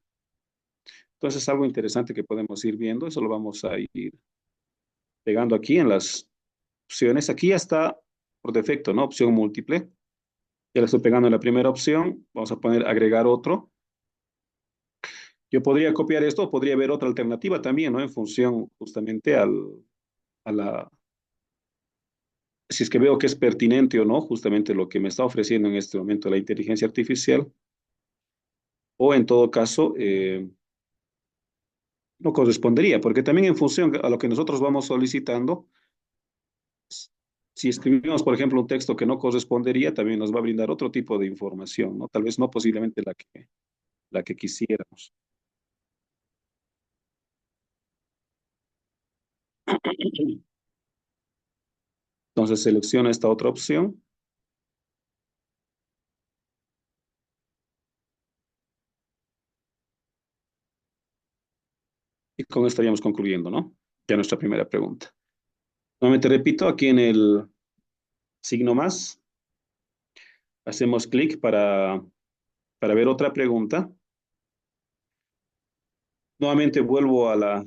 Entonces, algo interesante que podemos ir viendo, eso lo vamos a ir pegando aquí en las opciones. Aquí ya está por defecto, ¿no? Opción múltiple. Ya le estoy pegando en la primera opción. Vamos a poner agregar otro. Yo podría copiar esto, o podría ver otra alternativa también, ¿no? En función justamente a la si es que veo que es pertinente o no, justamente lo que me está ofreciendo en este momento la inteligencia artificial, o en todo caso, no correspondería, porque también en función a lo que nosotros vamos solicitando, si escribimos, por ejemplo, un texto que no correspondería, también nos va a brindar otro tipo de información, ¿no? Tal vez no posiblemente la que quisiéramos. Entonces selecciona esta otra opción y con esto estaríamos concluyendo, ¿no? Ya nuestra primera pregunta. Nuevamente repito, aquí en el signo más, hacemos clic para ver otra pregunta. Nuevamente vuelvo a la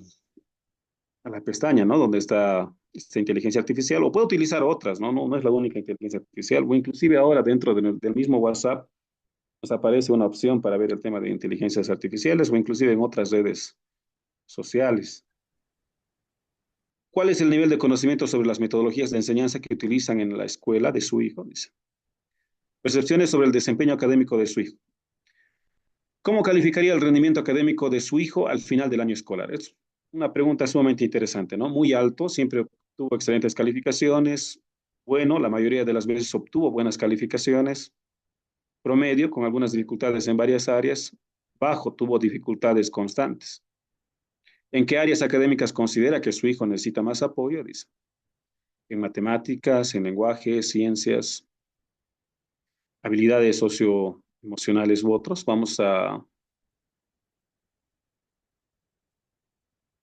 pestaña, ¿no? Donde está esta inteligencia artificial, o puedo utilizar otras, ¿no? No es la única inteligencia artificial, o inclusive ahora dentro del mismo WhatsApp nos aparece una opción para ver el tema de inteligencias artificiales, o inclusive en otras redes sociales. ¿Cuál es el nivel de conocimiento sobre las metodologías de enseñanza que utilizan en la escuela de su hijo? Dice. Percepciones sobre el desempeño académico de su hijo. ¿Cómo calificaría el rendimiento académico de su hijo al final del año escolar? Es una pregunta sumamente interesante, ¿no? Muy alto, siempre tuvo excelentes calificaciones. Bueno, la mayoría de las veces obtuvo buenas calificaciones. Promedio, con algunas dificultades en varias áreas. Bajo, tuvo dificultades constantes. ¿En qué áreas académicas considera que su hijo necesita más apoyo? Dice. En matemáticas, en lenguaje, ciencias, habilidades socioemocionales u otros. Vamos a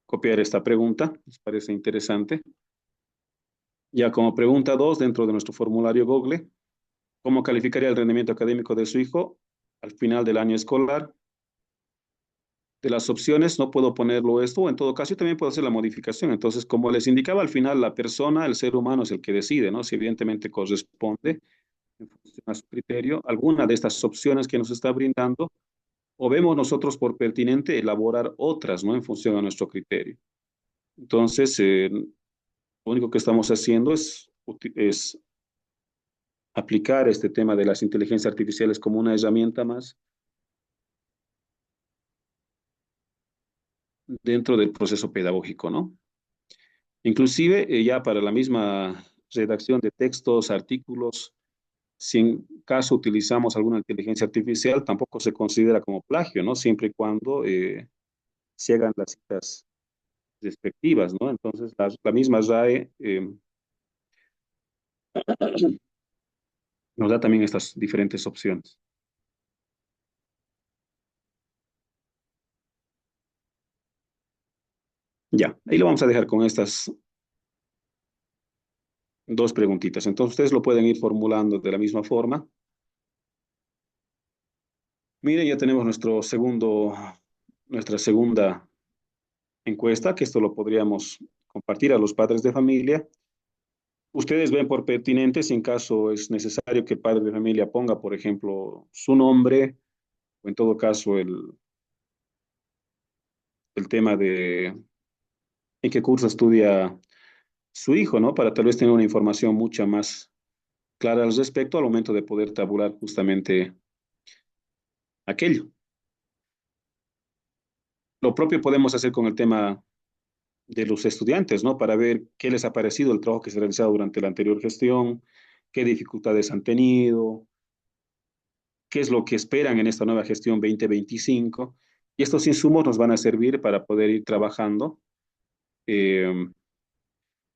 copiar esta pregunta, nos parece interesante. Ya como pregunta 2 dentro de nuestro formulario Google, ¿cómo calificaría el rendimiento académico de su hijo al final del año escolar? De las opciones no puedo ponerlo esto, o en todo caso yo también puedo hacer la modificación. Entonces, como les indicaba, al final la persona, el ser humano es el que decide, ¿no? Si evidentemente corresponde en función a su criterio alguna de estas opciones que nos está brindando, o vemos nosotros por pertinente elaborar otras, ¿no? En función a nuestro criterio. Entonces, lo único que estamos haciendo es aplicar este tema de las inteligencias artificiales como una herramienta más dentro del proceso pedagógico, ¿no? Inclusive ya para la misma redacción de textos, artículos, si en caso utilizamos alguna inteligencia artificial, tampoco se considera como plagio, ¿no? Siempre y cuando se hagan las citas respectivas, ¿no? Entonces, la misma RAE nos da también estas diferentes opciones. Ya, ahí lo vamos a dejar con estas dos preguntitas. Entonces, ustedes lo pueden ir formulando de la misma forma. Miren, ya tenemos nuestra segunda encuesta, que esto lo podríamos compartir a los padres de familia. Ustedes ven por pertinente si en caso es necesario que el padre de familia ponga, por ejemplo, su nombre, o en todo caso el tema de en qué curso estudia su hijo, ¿no? Para tal vez tener una información mucha más clara al respecto al momento de poder tabular justamente aquello. Lo propio podemos hacer con el tema de los estudiantes, ¿no? Para ver qué les ha parecido el trabajo que se ha realizado durante la anterior gestión, qué dificultades han tenido, qué es lo que esperan en esta nueva gestión 2025. Y estos insumos nos van a servir para poder ir trabajando eh,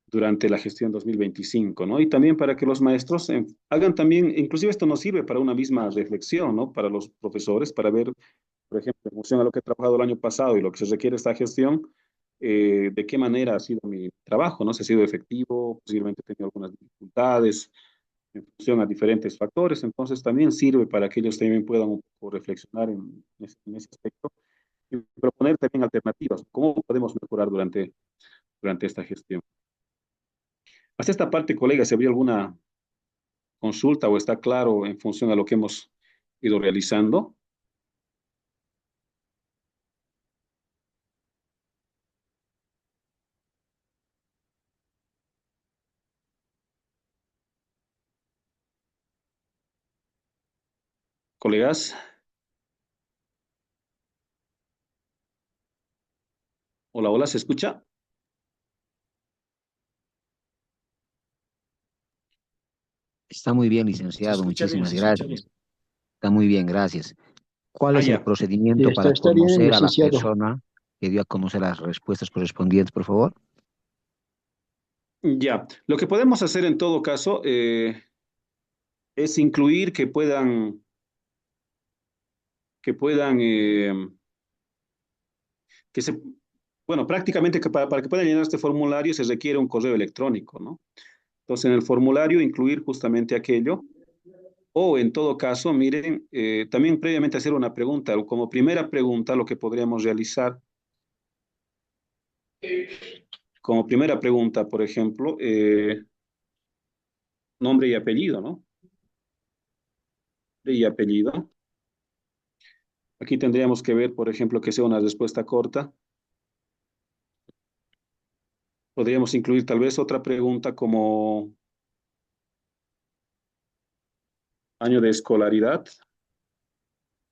durante la gestión 2025, ¿no? Y también para que los maestros hagan también, inclusive esto nos sirve para una misma reflexión, ¿no? Para los profesores, para ver, por ejemplo, en función a lo que he trabajado el año pasado y lo que se requiere esta gestión, de qué manera ha sido mi trabajo, ¿no? Si ha sido efectivo, posiblemente he tenido algunas dificultades en función a diferentes factores, entonces también sirve para que ellos también puedan un poco reflexionar en ese aspecto y proponer también alternativas, cómo podemos mejorar durante esta gestión. Hasta esta parte, colega, ¿se habría alguna consulta o está claro en función a lo que hemos ido realizando? colegas. Hola, hola, ¿se escucha? Está muy bien, Se licenciado. escucha bien, Muchísimas se escucha bien. gracias. Está muy bien, gracias. ¿Cuál Ah, es el ya, Sí, procedimiento para está bien, conocer a la licenciado. persona que dio a conocer las respuestas correspondientes, por favor? ya. Lo que podemos hacer en todo caso es incluir que puedan, que se, bueno, prácticamente que para que puedan llenar este formulario se requiere un correo electrónico, ¿no? Entonces, en el formulario incluir justamente aquello, o en todo caso, miren, también previamente hacer una pregunta, o como primera pregunta, lo que podríamos realizar, como primera pregunta, por ejemplo, nombre y apellido, ¿no? Nombre y apellido. Aquí tendríamos que ver, por ejemplo, que sea una respuesta corta. Podríamos incluir tal vez otra pregunta como año de escolaridad,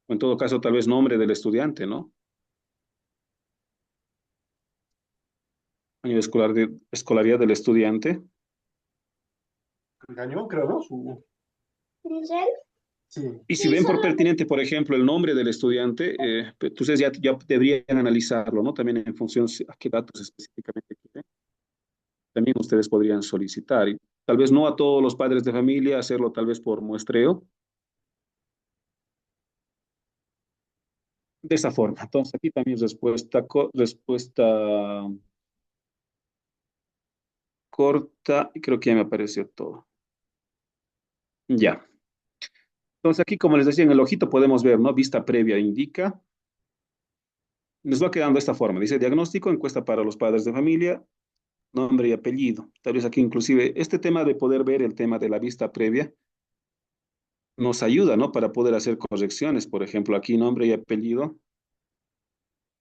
o en todo caso, tal vez nombre del estudiante, ¿no? Año de escolaridad del estudiante. Engañó, creo, ¿no? Su... Sí. Y si ven por pertinente, por ejemplo, el nombre del estudiante, pues, ustedes ya deberían analizarlo, ¿no? También en función a qué datos específicamente quieren. También ustedes podrían solicitar. Y tal vez no a todos los padres de familia, hacerlo tal vez por muestreo. De esa forma. Entonces, aquí también respuesta corta y creo que ya me apareció todo. Ya. Entonces, aquí, como les decía, en el ojito podemos ver, ¿no? Vista previa indica. Nos va quedando de esta forma. Dice diagnóstico, encuesta para los padres de familia, nombre y apellido. Tal vez aquí inclusive este tema de poder ver el tema de la vista previa nos ayuda, ¿no? Para poder hacer correcciones. Por ejemplo, aquí nombre y apellido,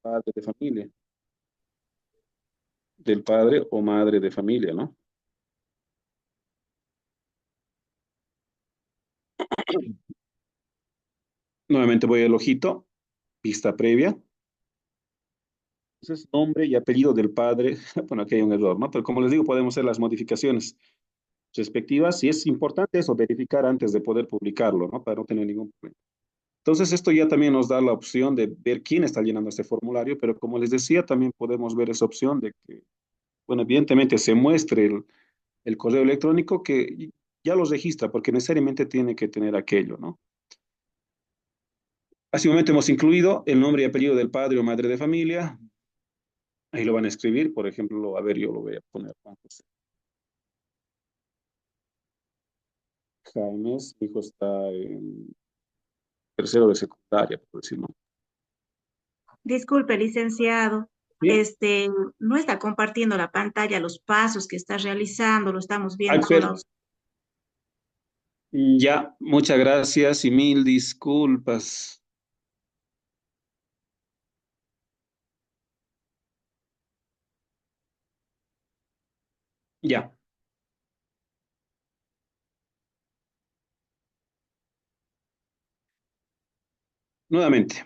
padre de familia, del padre o madre de familia, ¿no? Nuevamente voy al ojito, vista previa. Entonces, nombre y apellido del padre. Bueno, aquí hay un error, ¿no? Pero como les digo, podemos hacer las modificaciones respectivas y es importante eso, verificar antes de poder publicarlo, ¿no? Para no tener ningún problema. Entonces, esto ya también nos da la opción de ver quién está llenando este formulario, pero como les decía, también podemos ver esa opción de que, bueno, evidentemente se muestre el correo electrónico que ya los registra, porque necesariamente tiene que tener aquello, ¿no? Hace un momento hemos incluido el nombre y apellido del padre o madre de familia. Ahí lo van a escribir, por ejemplo, a ver, yo lo voy a poner Juan José Jaime, su hijo está en tercero de secundaria, por decirlo. Disculpe, licenciado, ¿Sí? no está compartiendo la pantalla, los pasos que está realizando, lo estamos Ay, viendo solo. ya, muchas gracias y mil disculpas. Ya, nuevamente.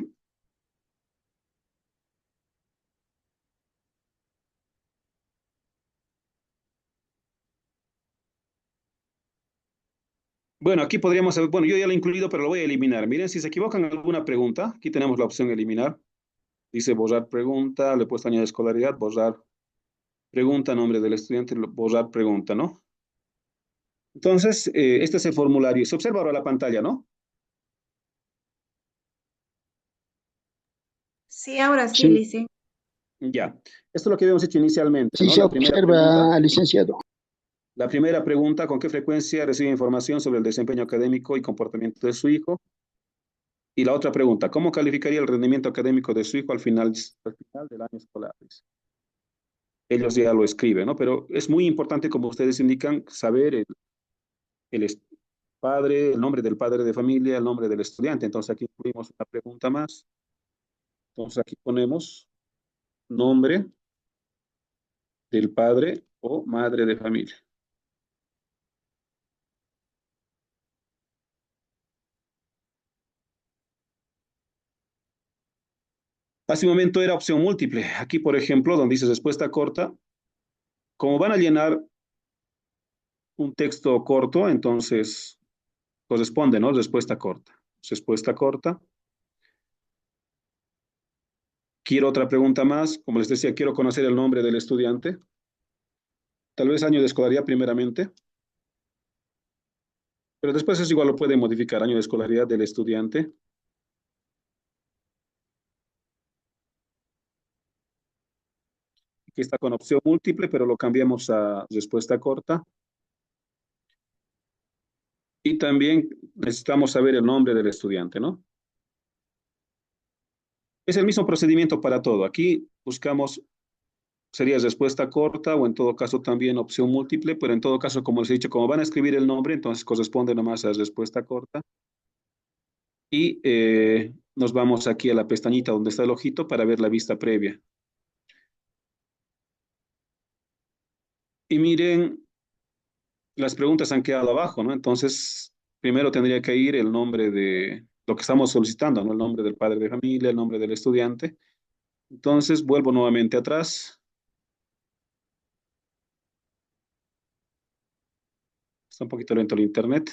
Bueno, aquí podríamos, bueno, yo ya lo he incluido, pero lo voy a eliminar. Miren, si se equivocan en alguna pregunta, aquí tenemos la opción eliminar. Dice borrar pregunta, le he puesto año de escolaridad, borrar pregunta, nombre del estudiante, borrar pregunta, ¿no? Entonces, este es el formulario. Se observa ahora la pantalla, ¿no? Sí, ahora sí, Sí, licenciado. Ya. Esto es lo que habíamos hecho inicialmente, sí ¿no? se observa, licenciado. La primera pregunta, ¿con qué frecuencia recibe información sobre el desempeño académico y comportamiento de su hijo? Y la otra pregunta, ¿cómo calificaría el rendimiento académico de su hijo al final del año escolar? Ellos ya lo escriben, ¿no? Pero es muy importante, como ustedes indican, saber el padre, el nombre del padre de familia, el nombre del estudiante. Entonces aquí incluimos una pregunta más. Entonces aquí ponemos nombre del padre o madre de familia. Hace un momento era opción múltiple. Aquí, por ejemplo, donde dice respuesta corta, como van a llenar un texto corto, entonces corresponde, ¿no? Respuesta corta. Respuesta corta. Quiero otra pregunta más. Como les decía, quiero conocer el nombre del estudiante. Tal vez año de escolaridad primeramente, pero después eso igual lo puede modificar, año de escolaridad del estudiante. Aquí está con opción múltiple, pero lo cambiamos a respuesta corta. Y también necesitamos saber el nombre del estudiante, ¿no? Es el mismo procedimiento para todo. Aquí buscamos, sería respuesta corta o en todo caso también opción múltiple, pero en todo caso, como les he dicho, como van a escribir el nombre, entonces corresponde nomás a respuesta corta. Y nos vamos aquí a la pestañita donde está el ojito para ver la vista previa. Y miren, las preguntas han quedado abajo, ¿no? Entonces, primero tendría que ir el nombre de lo que estamos solicitando, ¿no? El nombre del padre de familia, el nombre del estudiante. Entonces, vuelvo nuevamente atrás. Está un poquito lento el internet.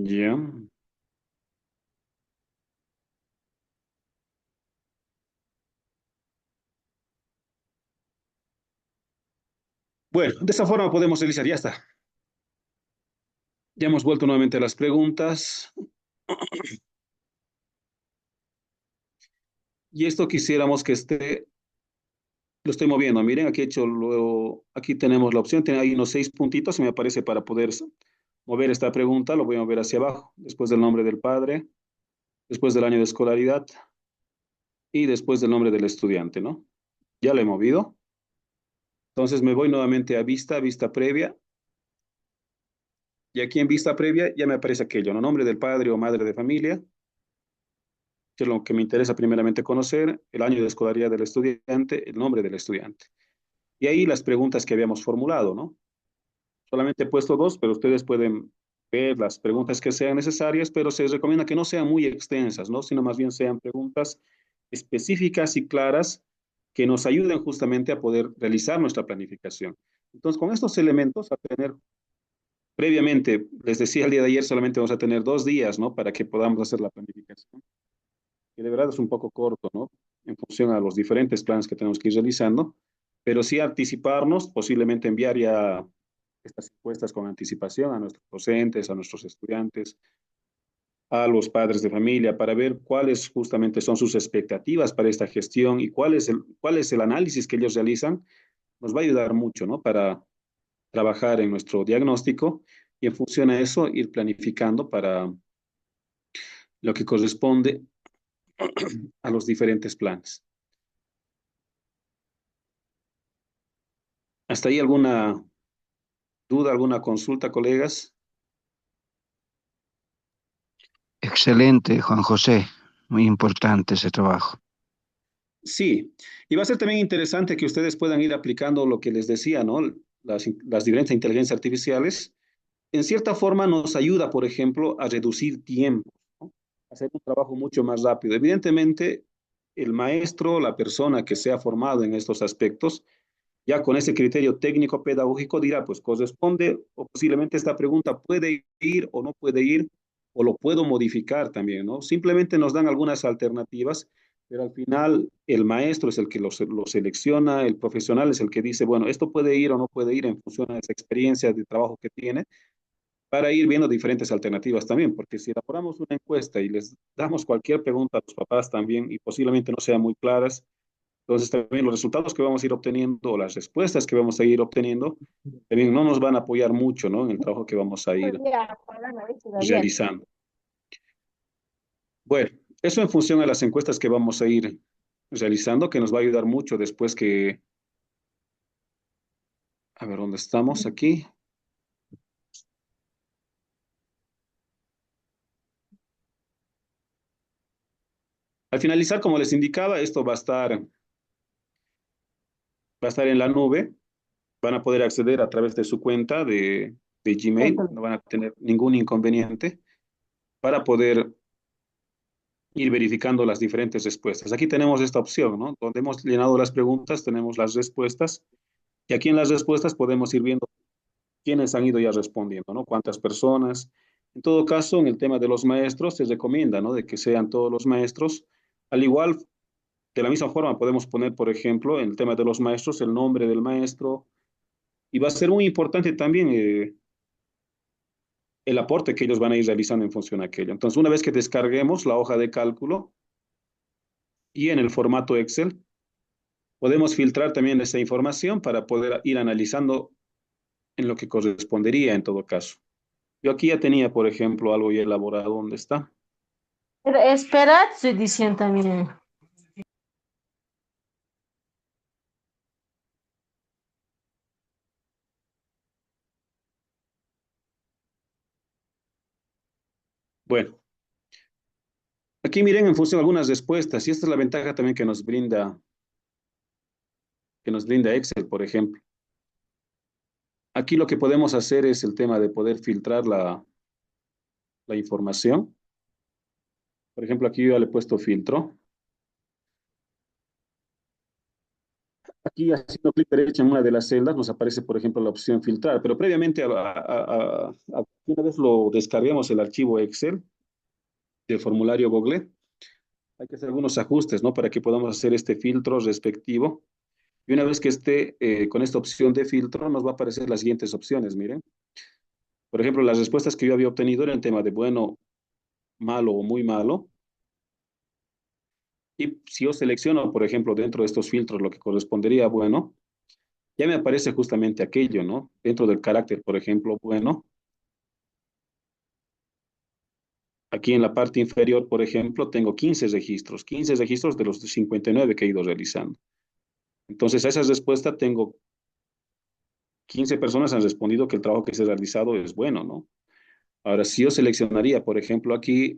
Ya. Bueno, de esta forma podemos realizar, ya está. Ya hemos vuelto nuevamente a las preguntas. Y esto quisiéramos que esté, lo estoy moviendo. Miren, aquí he hecho luego, aquí tenemos la opción, tiene ahí unos 6 puntitos y me aparece para poder mover esta pregunta, lo voy a mover hacia abajo, después del nombre del padre, después del año de escolaridad y después del nombre del estudiante, ¿no? Ya lo he movido. Entonces me voy nuevamente a vista previa. Y aquí en vista previa ya me aparece aquello, ¿no? Nombre del padre o madre de familia, que es lo que me interesa primeramente conocer, el año de escolaridad del estudiante, el nombre del estudiante. Y ahí las preguntas que habíamos formulado, ¿no? Solamente he puesto dos, pero ustedes pueden ver las preguntas que sean necesarias, pero se recomienda que no sean muy extensas, ¿no? Sino más bien sean preguntas específicas y claras que nos ayuden justamente a poder realizar nuestra planificación. Entonces, con estos elementos, a tener previamente, les decía el día de ayer, solamente vamos a tener 2 días, ¿no? Para que podamos hacer la planificación, que de verdad es un poco corto, ¿no? En función a los diferentes planes que tenemos que ir realizando, pero sí anticiparnos, posiblemente enviar ya estas encuestas con anticipación a nuestros docentes, a nuestros estudiantes, a los padres de familia, para ver cuáles justamente son sus expectativas para esta gestión y cuál es el análisis que ellos realizan, nos va a ayudar mucho, ¿no? Para trabajar en nuestro diagnóstico y en función a eso ir planificando para lo que corresponde a los diferentes planes. ¿Hasta ahí alguna duda, alguna consulta, colegas? Excelente, Juan José. Muy importante ese trabajo. Sí, y va a ser también interesante que ustedes puedan ir aplicando lo que les decía, ¿no? Las diferentes inteligencias artificiales. En cierta forma nos ayuda, por ejemplo, a reducir tiempo, ¿no? A hacer un trabajo mucho más rápido. Evidentemente, el maestro, la persona que se ha formado en estos aspectos, ya con ese criterio técnico pedagógico dirá, pues corresponde o posiblemente esta pregunta puede ir o no puede ir o lo puedo modificar también, ¿no? Simplemente nos dan algunas alternativas, pero al final el maestro es el que lo selecciona, el profesional es el que dice, bueno, esto puede ir o no puede ir en función de esa experiencia de trabajo que tiene, para ir viendo diferentes alternativas también, porque si elaboramos una encuesta y les damos cualquier pregunta a los papás también y posiblemente no sean muy claras, entonces también los resultados que vamos a ir obteniendo o las respuestas que vamos a ir obteniendo también no nos van a apoyar mucho, ¿no? En el trabajo que vamos a ir realizando. Bueno, eso en función a las encuestas que vamos a ir realizando, que nos va a ayudar mucho después que, a ver, ¿dónde estamos aquí? Al finalizar, como les indicaba, esto va a estar en la nube. Van a poder acceder a través de su cuenta de Gmail, no van a tener ningún inconveniente para poder ir verificando las diferentes respuestas. Aquí tenemos esta opción, ¿no? Donde hemos llenado las preguntas, tenemos las respuestas, y aquí en las respuestas podemos ir viendo quiénes han ido ya respondiendo, ¿no? Cuántas personas. En todo caso, en el tema de los maestros, se recomienda, ¿no? De que sean todos los maestros. Al igual, de la misma forma, podemos poner, por ejemplo, en el tema de los maestros, el nombre del maestro, y va a ser muy importante también el aporte que ellos van a ir realizando en función a aquello. Entonces, una vez que descarguemos la hoja de cálculo y en el formato Excel, podemos filtrar también esa información para poder ir analizando en lo que correspondería en todo caso. Yo aquí ya tenía, por ejemplo, algo ya elaborado. ¿Dónde está? Pero espera, estoy diciendo también. Bueno, aquí miren en función de algunas respuestas, y esta es la ventaja también que nos brinda Excel, por ejemplo. Aquí lo que podemos hacer es el tema de poder filtrar la información. Por ejemplo, aquí yo ya le he puesto filtro. Aquí haciendo clic derecho en una de las celdas nos aparece, por ejemplo, la opción filtrar, pero previamente, una vez lo descarguemos el archivo Excel del formulario Google, hay que hacer algunos ajustes, ¿no? Para que podamos hacer este filtro respectivo. Y una vez que esté con esta opción de filtro, nos va a aparecer las siguientes opciones, miren. Por ejemplo, las respuestas que yo había obtenido eran tema de bueno, malo o muy malo. Y si yo selecciono, por ejemplo, dentro de estos filtros lo que correspondería a bueno, ya me aparece justamente aquello, ¿no? Dentro del carácter, por ejemplo, bueno. Aquí en la parte inferior, por ejemplo, tengo 15 registros de los 59 que he ido realizando. Entonces, a esa respuesta tengo 15 personas han respondido que el trabajo que se ha realizado es bueno, ¿no? Ahora, si yo seleccionaría, por ejemplo, aquí,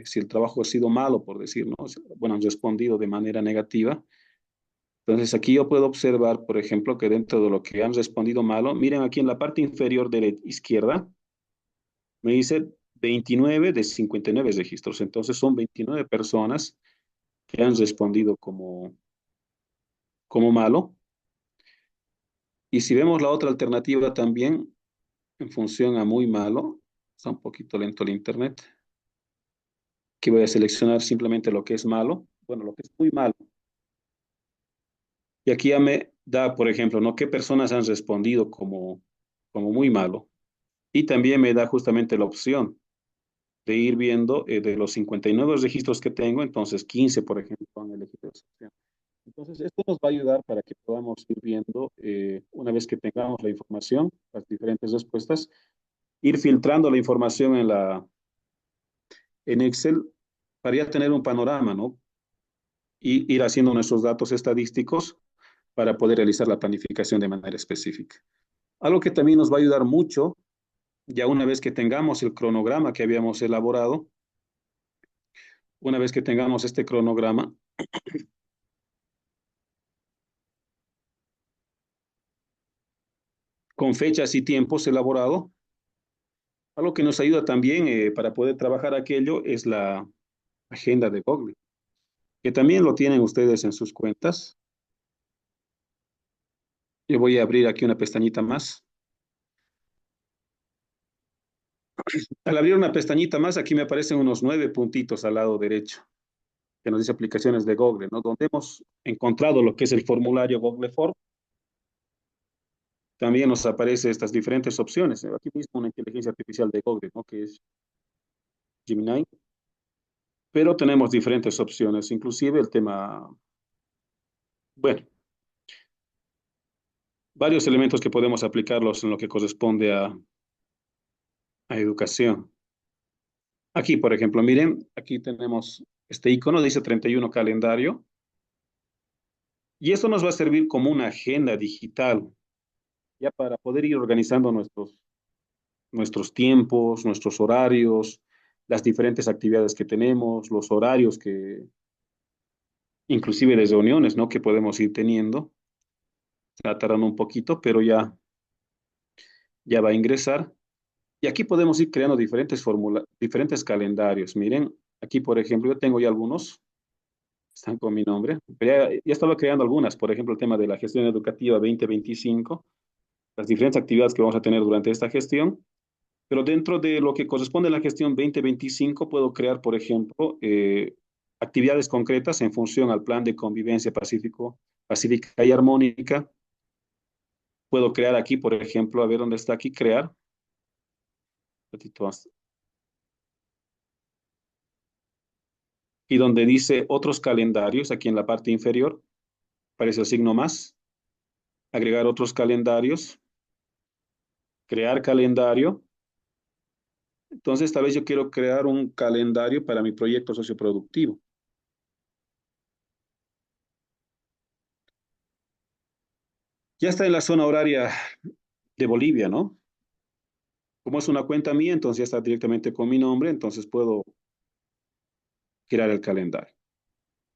si el trabajo ha sido malo, por decir, ¿no? Bueno, han respondido de manera negativa. Entonces, aquí yo puedo observar, por ejemplo, que dentro de lo que han respondido malo, miren aquí en la parte inferior de la izquierda, me dice 29 de 59 registros. Entonces, son 29 personas que han respondido como malo. Y si vemos la otra alternativa también, en función a muy malo, está un poquito lento el internet, que voy a seleccionar simplemente lo que es malo, bueno, lo que es muy malo. Y aquí ya me da, por ejemplo, ¿no? ¿Qué personas han respondido como muy malo? Y también me da justamente la opción de ir viendo de los 59 registros que tengo, entonces 15, por ejemplo, han elegido esa opción. Entonces, esto nos va a ayudar para que podamos ir viendo, una vez que tengamos la información, las diferentes respuestas, ir filtrando la información en Excel para ya tener un panorama, ¿no? Y ir haciendo nuestros datos estadísticos para poder realizar la planificación de manera específica. Algo que también nos va a ayudar mucho, ya una vez que tengamos el cronograma que habíamos elaborado, una vez que tengamos este cronograma, con fechas y tiempos elaborado, algo que nos ayuda también para poder trabajar aquello es la agenda de Google, que también lo tienen ustedes en sus cuentas. Yo voy a abrir aquí una pestañita más. Al abrir una pestañita más, aquí me aparecen unos 9 puntitos al lado derecho, que nos dice aplicaciones de Google, ¿no? Donde hemos encontrado lo que es el formulario Google Form. También nos aparecen estas diferentes opciones. Aquí mismo una inteligencia artificial de Google, ¿no? Que es Gemini. Pero tenemos diferentes opciones, inclusive el tema, bueno, varios elementos que podemos aplicarlos en lo que corresponde a educación. Aquí, por ejemplo, miren, aquí tenemos este icono, dice 31 calendario, y esto nos va a servir como una agenda digital, ya para poder ir organizando nuestros tiempos, nuestros horarios, las diferentes actividades que tenemos, los horarios inclusive de reuniones, ¿no? Que podemos ir teniendo. Está tardando un poquito, pero ya va a ingresar. Y aquí podemos ir creando diferentes calendarios. Miren, aquí, por ejemplo, yo tengo ya algunos, están con mi nombre, pero ya estaba creando algunas. Por ejemplo, el tema de la gestión educativa 2025, las diferentes actividades que vamos a tener durante esta gestión. Pero dentro de lo que corresponde a la gestión 2025, puedo crear, por ejemplo, actividades concretas en función al plan de convivencia pacífica y armónica. Puedo crear aquí, por ejemplo, a ver dónde está aquí, crear. Un ratito más. Y donde dice otros calendarios, aquí en la parte inferior, aparece el signo más, agregar otros calendarios, crear calendario. Entonces, tal vez yo quiero crear un calendario para mi proyecto socioproductivo. Ya está en la zona horaria de Bolivia, ¿no? Como es una cuenta mía, entonces ya está directamente con mi nombre, entonces puedo crear el calendario.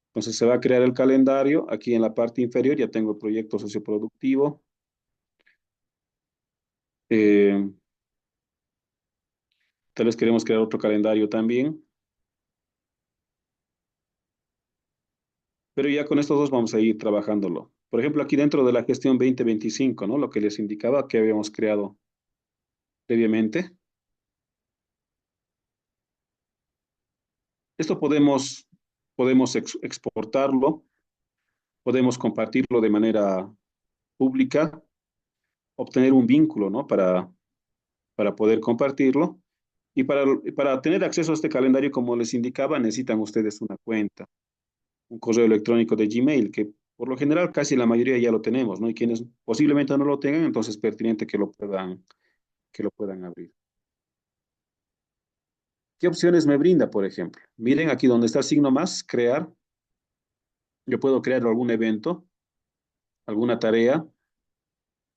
Entonces se va a crear el calendario. Aquí en la parte inferior ya tengo el proyecto socioproductivo. Eh, Tal vez queremos crear otro calendario también. Pero ya con estos dos vamos a ir trabajándolo. Por ejemplo, aquí dentro de la gestión 2025, ¿no? Lo que les indicaba que habíamos creado previamente. Esto podemos exportarlo, podemos compartirlo de manera pública, obtener un vínculo, ¿no? Para poder compartirlo. Y para tener acceso a este calendario, como les indicaba, necesitan ustedes una cuenta, un correo electrónico de Gmail, que por lo general casi la mayoría ya lo tenemos, ¿no? Y quienes posiblemente no lo tengan, entonces es pertinente que lo puedan abrir. ¿Qué opciones me brinda, por ejemplo? Miren aquí donde está el signo más, crear. Yo puedo crear algún evento, alguna tarea,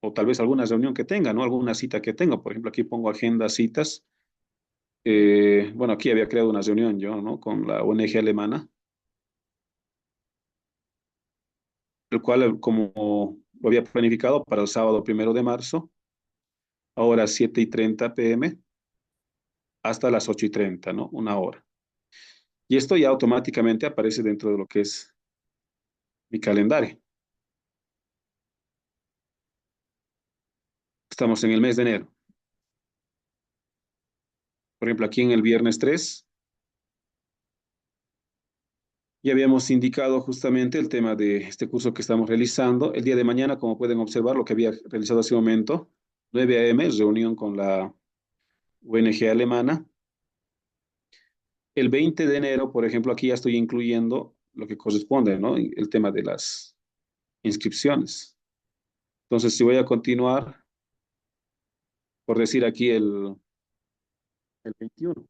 o tal vez alguna reunión que tenga, ¿no? Alguna cita que tenga. Por ejemplo, aquí pongo agenda, citas. Bueno, aquí había creado una reunión yo, ¿no? Con la ONG alemana, el cual, como lo había planificado para el sábado 1 de marzo, ahora 7:30 p.m. hasta las 8:30, ¿no? Una hora. Y esto ya automáticamente aparece dentro de lo que es mi calendario. Estamos en el mes de enero. Por ejemplo, aquí en el viernes 3, ya habíamos indicado justamente el tema de este curso que estamos realizando. El día de mañana, como pueden observar, lo que había realizado hace un momento, 9 a.m., reunión con la ONG alemana. El 20 de enero, por ejemplo, aquí ya estoy incluyendo lo que corresponde, ¿no? El tema de las inscripciones. Entonces, si voy a continuar, por decir aquí el 21,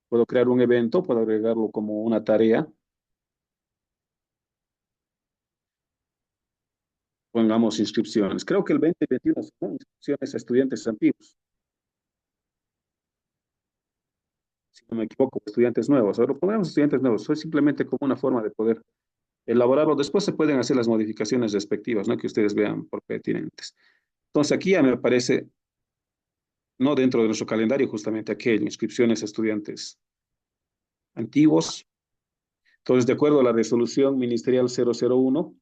puedo crear un evento, puedo agregarlo como una tarea. Pongamos inscripciones. Creo que el 2021 son inscripciones a estudiantes antiguos, si no me equivoco, estudiantes nuevos. Ahora lo ponemos estudiantes nuevos. Soy simplemente como una forma de poder elaborarlo. Después se pueden hacer las modificaciones respectivas, ¿no? Que ustedes vean por pertinentes. Entonces aquí ya me aparece, no dentro de nuestro calendario, justamente aquello, inscripciones a estudiantes antiguos. Entonces, de acuerdo a la resolución ministerial 001,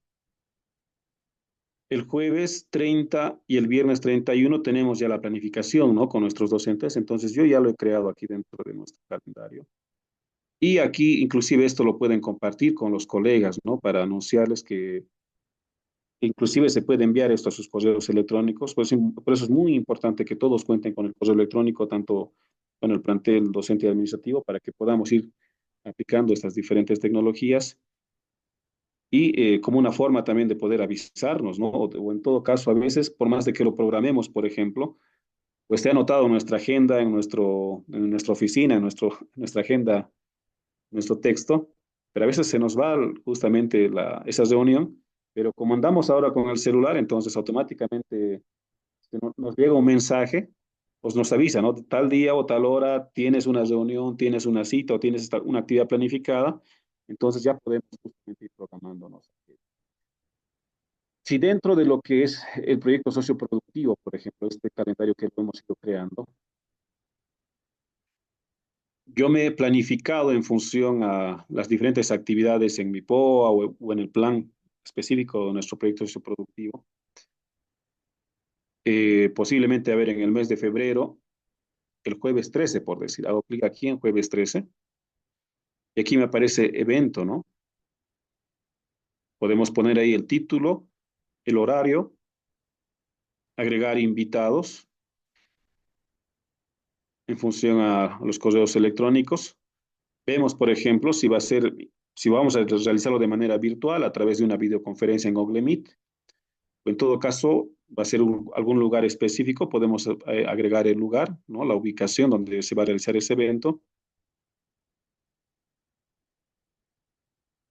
el jueves 30 y el viernes 31 tenemos ya la planificación, ¿no? Con nuestros docentes. Entonces, yo ya lo he creado aquí dentro de nuestro calendario. Y aquí, inclusive, esto lo pueden compartir con los colegas, ¿no? Para anunciarles que inclusive se puede enviar esto a sus correos electrónicos. Pues, por eso es muy importante que todos cuenten con el correo electrónico, tanto con el plantel docente y administrativo, para que podamos ir aplicando estas diferentes tecnologías y como una forma también de poder avisarnos, ¿no? O en todo caso, a veces, por más de que lo programemos, por ejemplo, pues esté anotado en nuestra agenda, en nuestra oficina, nuestra agenda, nuestro texto, pero a veces se nos va justamente esa reunión, pero como andamos ahora con el celular, entonces automáticamente nos llega un mensaje, pues nos avisa, ¿no? Tal día o tal hora tienes una reunión, tienes una cita o tienes una actividad planificada, Entonces ya podemos justamente ir programándonos. Si dentro de lo que es el proyecto socioproductivo, por ejemplo, este calendario que lo hemos ido creando, yo me he planificado en función a las diferentes actividades en mi POA o en el plan específico de nuestro proyecto socioproductivo. Posiblemente, a ver, en el mes de febrero, el jueves 13, por decir, hago clic aquí en jueves 13, y aquí me aparece evento, ¿no? Podemos poner ahí el título, el horario, agregar invitados en función a los correos electrónicos. Vemos, por ejemplo, si vamos a realizarlo de manera virtual a través de una videoconferencia en Google Meet. En todo caso, va a ser algún lugar específico, podemos agregar el lugar, ¿no? La ubicación donde se va a realizar ese evento.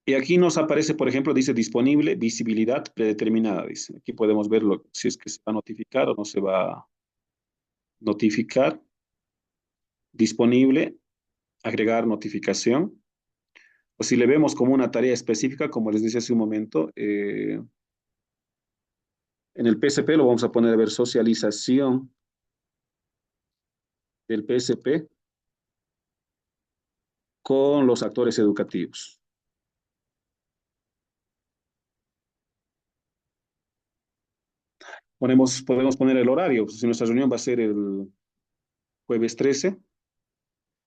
Y aquí nos aparece, por ejemplo, dice disponible, visibilidad predeterminada, dice. Aquí podemos verlo, si es que se va a notificar o no se va a notificar. Disponible, agregar notificación. O si le vemos como una tarea específica, como les decía hace un momento, en el PSP lo vamos a poner a ver socialización del PSP con los actores educativos. Podemos poner el horario. Si nuestra reunión va a ser el jueves 13,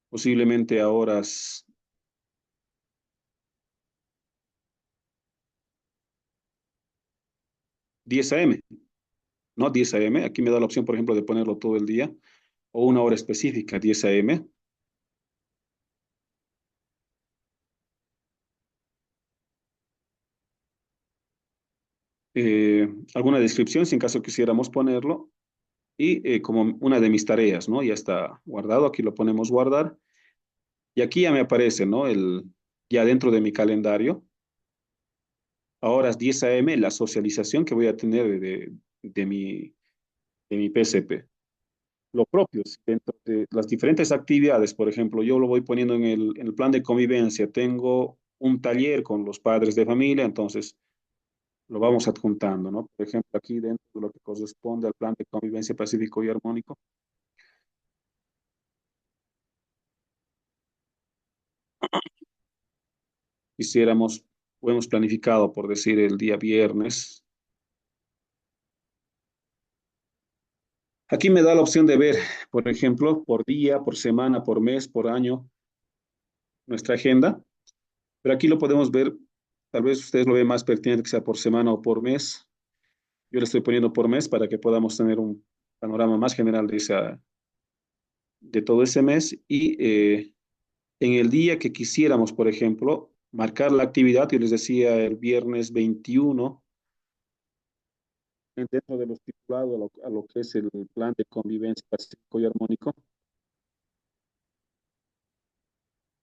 posiblemente a horas 10 a.m., no 10 a.m. Aquí me da la opción, por ejemplo, de ponerlo todo el día o una hora específica, 10 a.m. Alguna descripción, si en caso quisiéramos ponerlo, y como una de mis tareas, ¿no? Ya está guardado, aquí lo ponemos guardar, y aquí ya me aparece, ¿no? Ya dentro de mi calendario, a horas 10 a.m., la socialización que voy a tener de mi PSP. Lo propio, si dentro de las diferentes actividades, por ejemplo, yo lo voy poniendo en el plan de convivencia, tengo un taller con los padres de familia, entonces lo vamos adjuntando, ¿no? Por ejemplo, aquí dentro de lo que corresponde al plan de convivencia pacífico y armónico, quisiéramos, o hemos planificado, por decir, el día viernes. Aquí me da la opción de ver, por ejemplo, por día, por semana, por mes, por año, nuestra agenda, pero aquí lo podemos ver, tal vez ustedes lo ven más pertinente que sea por semana o por mes. Yo le estoy poniendo por mes para que podamos tener un panorama más general de todo ese mes y en el día que quisiéramos, por ejemplo, marcar la actividad, yo les decía el viernes 21, dentro de lo estipulado a lo que es el plan de convivencia pacífico y armónico,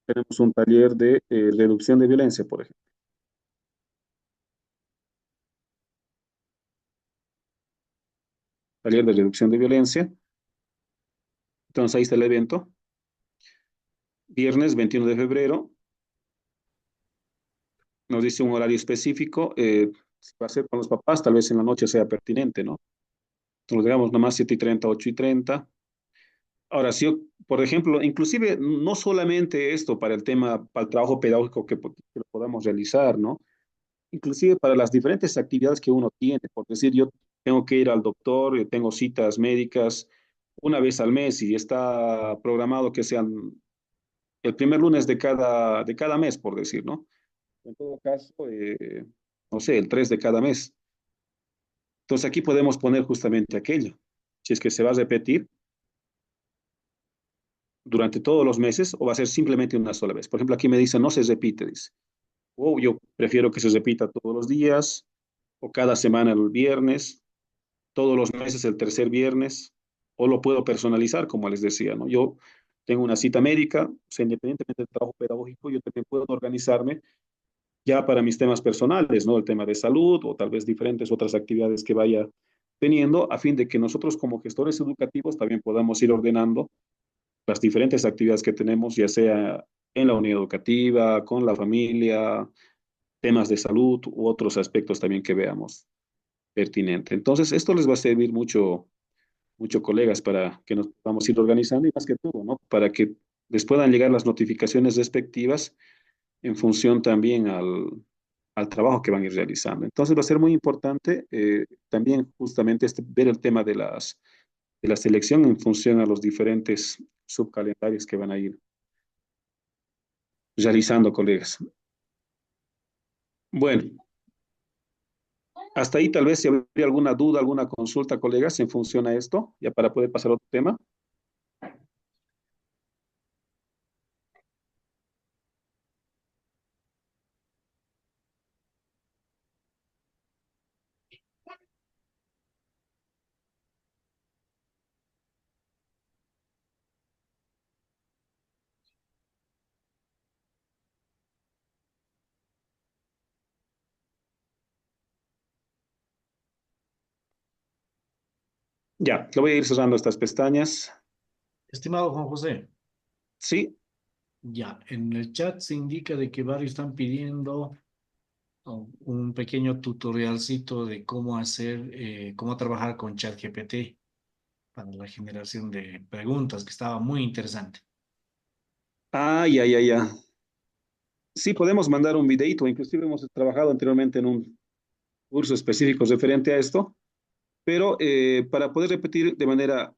tenemos un taller de reducción de violencia, por ejemplo. Taller de reducción de violencia. Entonces ahí está el evento. Viernes 21 de febrero. Nos dice un horario específico. Si va a ser con los papás, tal vez en la noche sea pertinente, ¿no? Entonces digamos nomás 7:30, 8:30. Ahora, si yo, por ejemplo, inclusive no solamente esto para el tema, para el trabajo pedagógico que lo podamos realizar, ¿no? Inclusive para las diferentes actividades que uno tiene. Por decir, yo tengo que ir al doctor, yo tengo citas médicas una vez al mes y está programado que sean el primer lunes de cada mes, por decir, ¿no? En todo caso, no sé, el 3 de cada mes. Entonces aquí podemos poner justamente aquello. Si es que se va a repetir durante todos los meses o va a ser simplemente una sola vez. Por ejemplo, aquí me dice no se repite, dice. O yo prefiero que se repita todos los días o cada semana el viernes, todos los meses el tercer viernes, o lo puedo personalizar, como les decía, ¿no? Yo tengo una cita médica, o sea, independientemente del trabajo pedagógico, yo también puedo organizarme ya para mis temas personales, ¿no? El tema de salud o tal vez diferentes otras actividades que vaya teniendo, a fin de que nosotros como gestores educativos también podamos ir ordenando las diferentes actividades que tenemos, ya sea en la unidad educativa, con la familia, temas de salud u otros aspectos también que veamos pertinente. Entonces, esto les va a servir mucho, mucho, colegas, para que nos vamos a ir organizando y más que todo, ¿no? Para que les puedan llegar las notificaciones respectivas en función también al trabajo que van a ir realizando. Entonces, va a ser muy importante también justamente ver el tema de la selección en función a los diferentes subcalendarios que van a ir realizando, colegas. Bueno, hasta ahí tal vez si habría alguna duda, alguna consulta, colegas, en función a esto, ya para poder pasar a otro tema. Ya, lo voy a ir cerrando estas pestañas. Estimado Juan José, Sí, ya, en el chat se indica de que varios están pidiendo un pequeño tutorialcito de cómo hacer, cómo trabajar con ChatGPT para la generación de preguntas, que estaba muy interesante. ya, ya, ya. Sí, podemos mandar un videito, inclusive hemos trabajado anteriormente en un curso específico referente a esto, pero para poder repetir de manera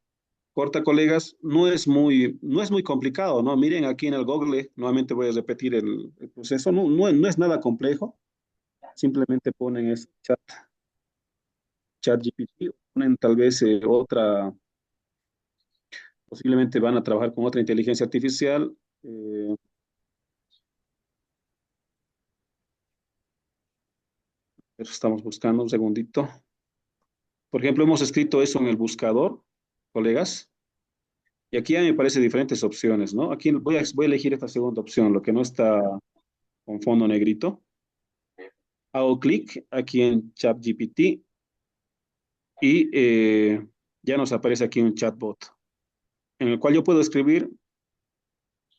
corta, colegas, no es muy complicado, ¿no? Miren aquí en el Google, nuevamente voy a repetir el proceso, no es nada complejo, simplemente ponen chat GPT, ponen tal vez posiblemente van a trabajar con otra inteligencia artificial. eh, Eso estamos buscando un segundito. Por ejemplo, hemos escrito eso en el buscador, colegas, y aquí ya me parece diferentes opciones, ¿no? Aquí voy a elegir esta segunda opción, lo que no está con fondo negrito. Hago clic aquí en ChatGPT y ya nos aparece aquí un chatbot en el cual yo puedo escribir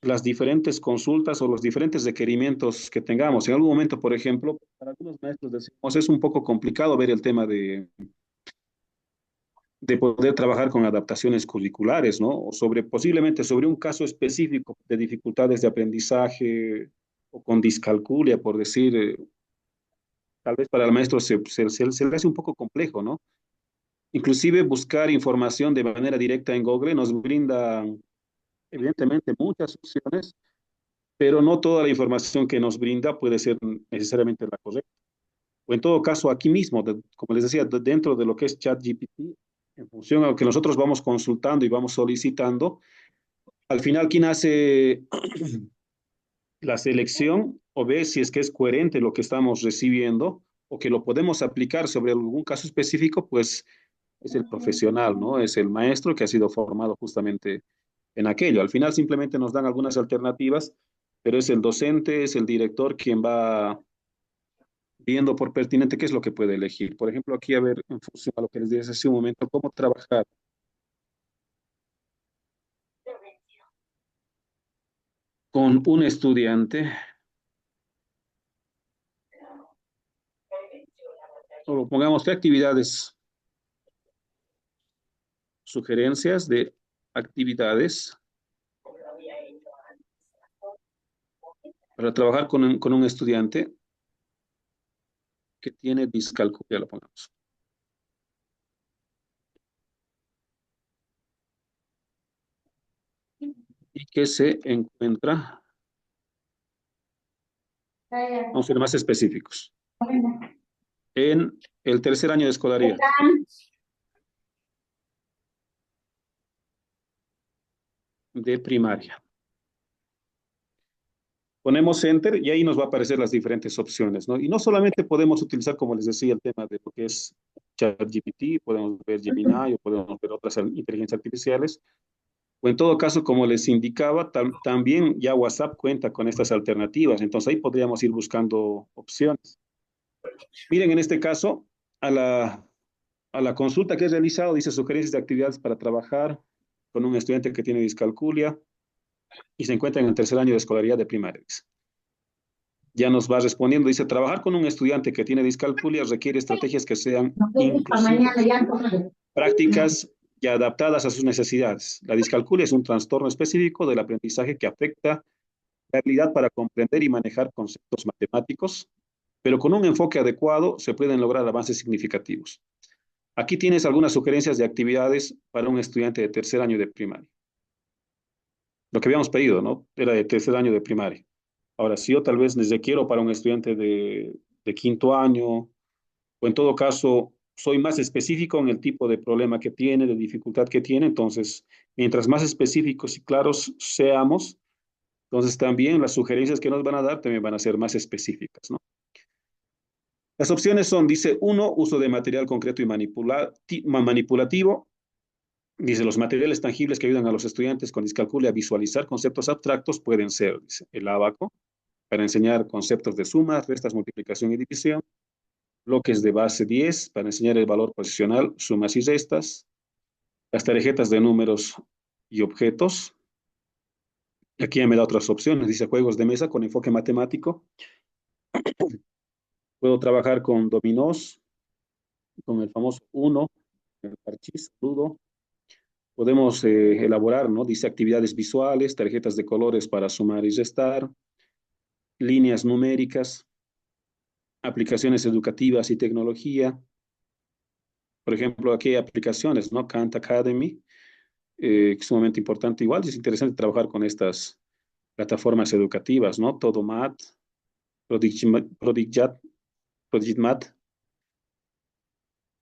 las diferentes consultas o los diferentes requerimientos que tengamos. En algún momento, por ejemplo, para algunos maestros decimos, es un poco complicado ver el tema de poder trabajar con adaptaciones curriculares, ¿no? O posiblemente sobre un caso específico de dificultades de aprendizaje o con discalculia, por decir, tal vez para el maestro se le hace un poco complejo, ¿no? Inclusive buscar información de manera directa en Google nos brinda, evidentemente, muchas opciones, pero no toda la información que nos brinda puede ser necesariamente la correcta. O en todo caso, aquí mismo, como les decía, dentro de lo que es ChatGPT, en función a lo que nosotros vamos consultando y vamos solicitando, al final, ¿quién hace la selección o ve si es que es coherente lo que estamos recibiendo o que lo podemos aplicar sobre algún caso específico? Pues es el profesional, ¿no? Es el maestro que ha sido formado justamente en aquello. Al final simplemente nos dan algunas alternativas, pero es el docente, es el director quien va viendo por pertinente qué es lo que puede elegir. Por ejemplo, aquí a ver, en función a lo que les dije hace un momento, cómo trabajar con un estudiante, o pongamos qué actividades, sugerencias de actividades para trabajar con un estudiante que tiene discalculia, lo pongamos, y que se encuentra, vamos a ser más específicos, en el tercer año de escolaridad de primaria. Ponemos Enter y ahí nos va a aparecer las diferentes opciones, ¿no? Y no solamente podemos utilizar, como les decía, el tema de lo que es ChatGPT, podemos ver Gemini o podemos ver otras inteligencias artificiales, o en todo caso, como les indicaba, también ya WhatsApp cuenta con estas alternativas, entonces ahí podríamos ir buscando opciones. Miren, en este caso, a la consulta que he realizado, dice sugerencias de actividades para trabajar con un estudiante que tiene discalculia. y se encuentran en el tercer año de escolaridad de primaria. Dice. Ya nos va respondiendo, dice, trabajar con un estudiante que tiene discalculia requiere estrategias que sean inclusivas, prácticas y adaptadas a sus necesidades. La discalculia es un trastorno específico del aprendizaje que afecta la habilidad para comprender y manejar conceptos matemáticos, pero con un enfoque adecuado se pueden lograr avances significativos. Aquí tienes algunas sugerencias de actividades para un estudiante de tercer año de primaria. Lo que habíamos pedido, ¿no? Era de tercer año de primaria. Ahora, si yo tal vez les requiero para un estudiante de quinto año, o en todo caso, soy más específico en el tipo de problema que tiene, de dificultad que tiene, entonces, mientras más específicos y claros seamos, entonces también las sugerencias que nos van a dar también van a ser más específicas, ¿no? Las opciones son, dice, uno, uso de material concreto y manipulativo. Dice, los materiales tangibles que ayudan a los estudiantes con discalculia a visualizar conceptos abstractos pueden ser, dice, el ábaco, para enseñar conceptos de sumas, restas, multiplicación y división, bloques de base 10, para enseñar el valor posicional, sumas y restas, las tarjetas de números y objetos. Aquí ya me da otras opciones, dice, juegos de mesa con enfoque matemático. Puedo trabajar con dominós, con el famoso uno, el parchís, ludo. Podemos elaborar, ¿no? Dice actividades visuales, tarjetas de colores para sumar y restar, líneas numéricas, aplicaciones educativas y tecnología. Por ejemplo, aquí hay aplicaciones, ¿no? Khan Academy, que es sumamente importante. Igual es interesante trabajar con estas plataformas educativas, ¿no? Todomat, Prodigyat, Prodigymat.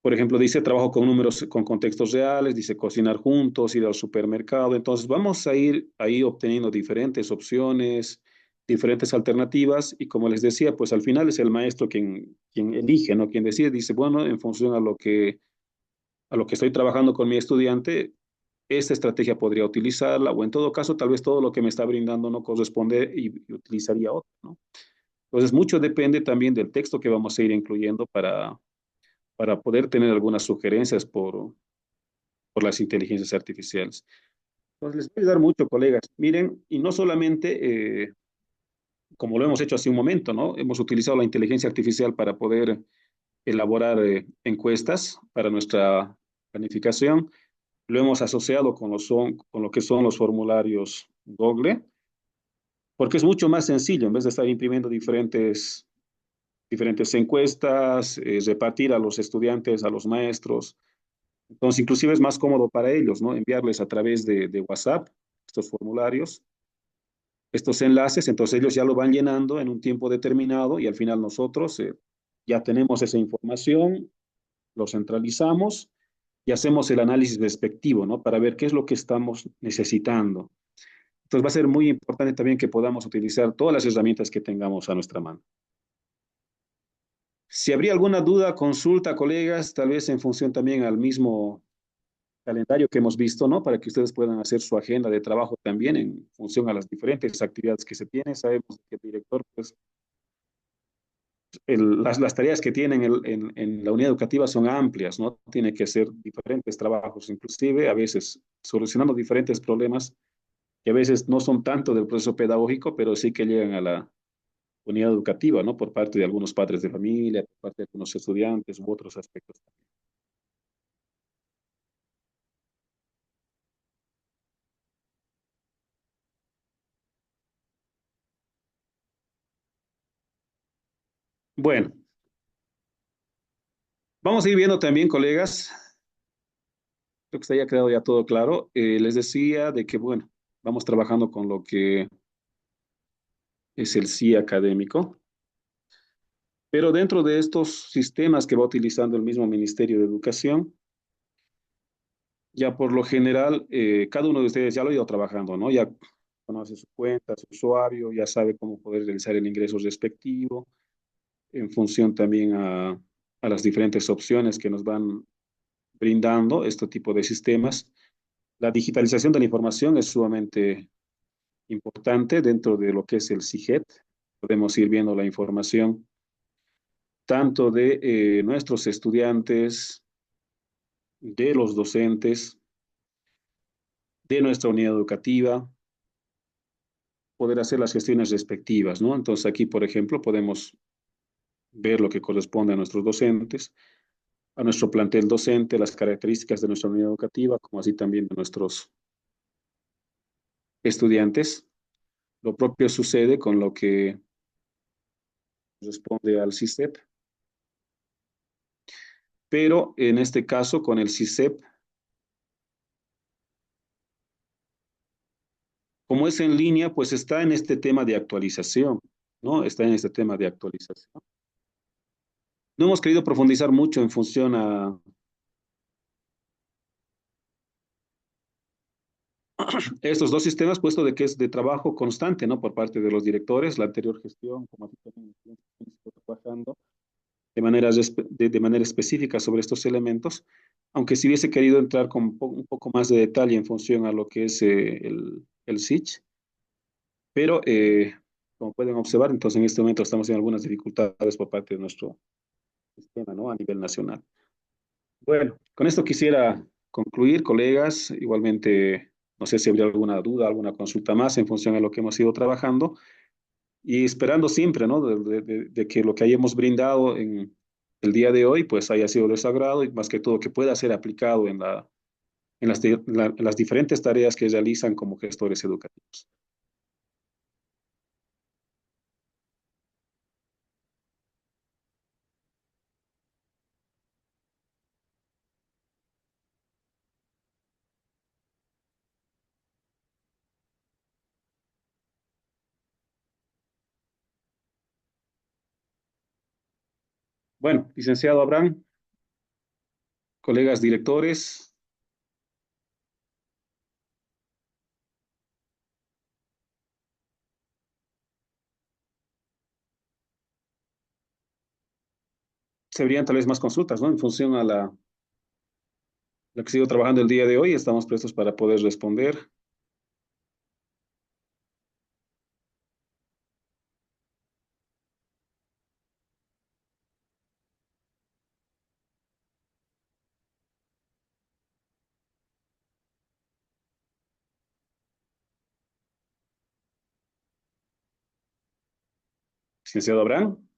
Por ejemplo, dice trabajo con números, con contextos reales, dice cocinar juntos, ir al supermercado. Entonces vamos a ir ahí obteniendo diferentes opciones, diferentes alternativas y como les decía, pues al final es el maestro quien elige, ¿no? Quien decide, dice, bueno, en función a lo que estoy trabajando con mi estudiante, esta estrategia podría utilizarla o en todo caso, tal vez todo lo que me está brindando no corresponde y utilizaría otra, ¿no? Entonces, mucho depende también del texto que vamos a ir incluyendo para poder tener algunas sugerencias por las inteligencias artificiales. Entonces, les voy a ayudar mucho, colegas. Miren, y no solamente, como lo hemos hecho hace un momento, ¿no? Hemos utilizado la inteligencia artificial para poder elaborar encuestas para nuestra planificación. Lo hemos asociado con lo que son los formularios Google, porque es mucho más sencillo, en vez de estar imprimiendo diferentes encuestas, repartir a los estudiantes, a los maestros. Entonces, inclusive es más cómodo para ellos, ¿no? Enviarles a través de WhatsApp estos formularios, estos enlaces, entonces ellos ya lo van llenando en un tiempo determinado y al final nosotros ya tenemos esa información, lo centralizamos y hacemos el análisis respectivo, ¿no? Para ver qué es lo que estamos necesitando. Entonces va a ser muy importante también que podamos utilizar todas las herramientas que tengamos a nuestra mano. Si habría alguna duda, consulta, colegas, tal vez en función también al mismo calendario que hemos visto, ¿no? Para que ustedes puedan hacer su agenda de trabajo también en función a las diferentes actividades que se tienen. Sabemos que el director, pues, las tareas que tienen en la unidad educativa son amplias, ¿no? Tiene que hacer diferentes trabajos, inclusive a veces solucionando diferentes problemas que a veces no son tanto del proceso pedagógico, pero sí que llegan a la unidad educativa, ¿no? Por parte de algunos padres de familia, por parte de algunos estudiantes u otros aspectos. Bueno, vamos a ir viendo también, colegas, creo que se haya quedado ya todo claro. Les decía de que, bueno, vamos trabajando con lo que es el sí académico, pero dentro de estos sistemas que va utilizando el mismo Ministerio de Educación, ya por lo general, cada uno de ustedes ya lo ha ido trabajando, ¿no? Ya conoce su cuenta, su usuario, ya sabe cómo poder realizar el ingreso respectivo, en función también a las diferentes opciones que nos van brindando este tipo de sistemas. La digitalización de la información es sumamente importante dentro de lo que es el CIGET. Podemos ir viendo la información tanto de nuestros estudiantes, de los docentes, de nuestra unidad educativa, poder hacer las gestiones respectivas, ¿no? Entonces aquí, por ejemplo, podemos ver lo que corresponde a nuestros docentes, a nuestro plantel docente, las características de nuestra unidad educativa, como así también de nuestros estudiantes. Lo propio sucede con lo que corresponde al CISEP, pero en este caso con el CISEP, como es en línea, pues está en este tema de actualización, ¿no? Está en este tema de actualización. No hemos querido profundizar mucho en función a estos dos sistemas, puesto de que es de trabajo constante, ¿no? Por parte de los directores, la anterior gestión, como aquí también trabajando de manera específica sobre estos elementos, aunque si hubiese querido entrar con un poco más de detalle en función a lo que es el SICH, pero como pueden observar, entonces en este momento estamos en algunas dificultades por parte de nuestro sistema, ¿no? A nivel nacional. Bueno, con esto quisiera concluir, colegas. Igualmente, no sé si habría alguna duda, alguna consulta más en función a lo que hemos ido trabajando y esperando siempre, ¿no? De que lo que hayamos brindado en el día de hoy, pues haya sido de su agrado y más que todo que pueda ser aplicado en las diferentes tareas que realizan como gestores educativos. Bueno, licenciado Abraham, colegas directores, se habrían tal vez más consultas, ¿no? En función a lo que sigo trabajando el día de hoy, estamos prestos para poder responder. Licenciado Abraham.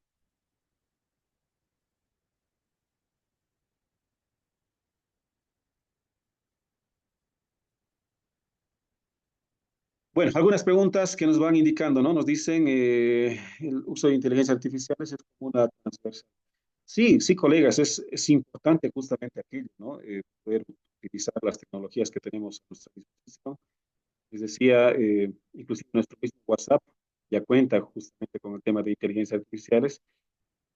Bueno, algunas preguntas que nos van indicando, ¿no? Nos dicen, el uso de inteligencia artificial es como una transversal. Sí, sí, colegas, es importante justamente aquello, ¿no? Poder utilizar las tecnologías que tenemos a nuestra disposición. Les decía, inclusive nuestro mismo WhatsApp ya cuenta justamente con el tema de inteligencia artificiales.